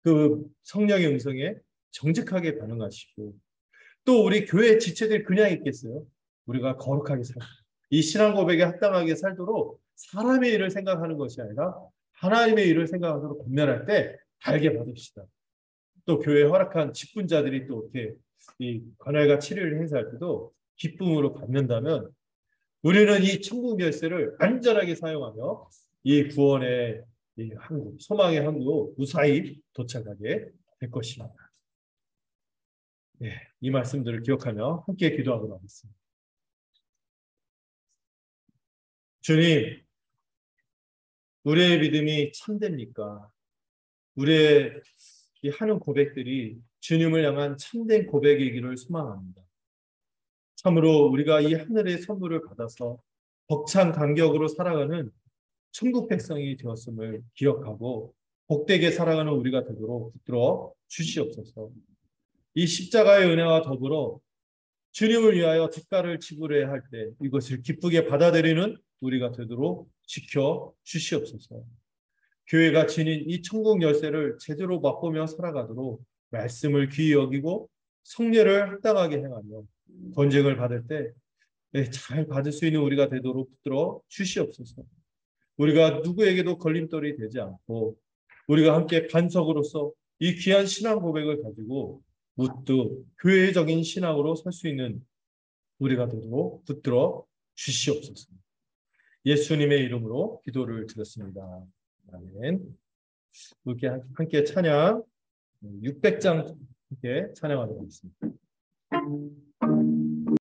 그 성령의 음성에 정직하게 반응하시고 또 우리 교회 지체들 그냥 있겠어요? 우리가 거룩하게 살고 이 신앙 고백에 합당하게 살도록 사람의 일을 생각하는 것이 아니라 하나님의 일을 생각하도록 권면할 때 달게 받읍시다. 또 교회에 허락한 직분자들이 또 이렇게 이 관할과 치료를 행사할 때도 기쁨으로 받는다면 우리는 이 천국 열쇠를 안전하게 사용하며 이 구원의 이 항구, 소망의 항구 무사히 도착하게 될 것입니다. 네, 이 말씀들을 기억하며 함께 기도하도록 하겠습니다. 주님, 우리의 믿음이 참됩니까? 우리의 이 하는 고백들이 주님을 향한 참된 고백이기를 소망합니다. 참으로 우리가 이 하늘의 선물을 받아서 벅찬 감격으로 살아가는 천국 백성이 되었음을 기억하고 복되게 살아가는 우리가 되도록 붙들어 주시옵소서. 이 십자가의 은혜와 더불어 주님을 위하여 대가를 지불해야 할 때 이것을 기쁘게 받아들이는 우리가 되도록 지켜 주시옵소서. 교회가 지닌 이 천국 열쇠를 제대로 맛보며 살아가도록 말씀을 귀히 여기고 성례를 합당하게 행하며 권징을 받을 때 잘 받을 수 있는 우리가 되도록 붙들어 주시옵소서. 우리가 누구에게도 걸림돌이 되지 않고 우리가 함께 반석으로서 이 귀한 신앙 고백을 가지고 무릇 교회적인 신앙으로 설 수 있는 우리가 되도록 붙들어 주시옵소서. 예수님의 이름으로 기도를 드렸습니다. 아멘. 이렇게 함께 찬양 600장 함께 찬양하도록 하겠습니다.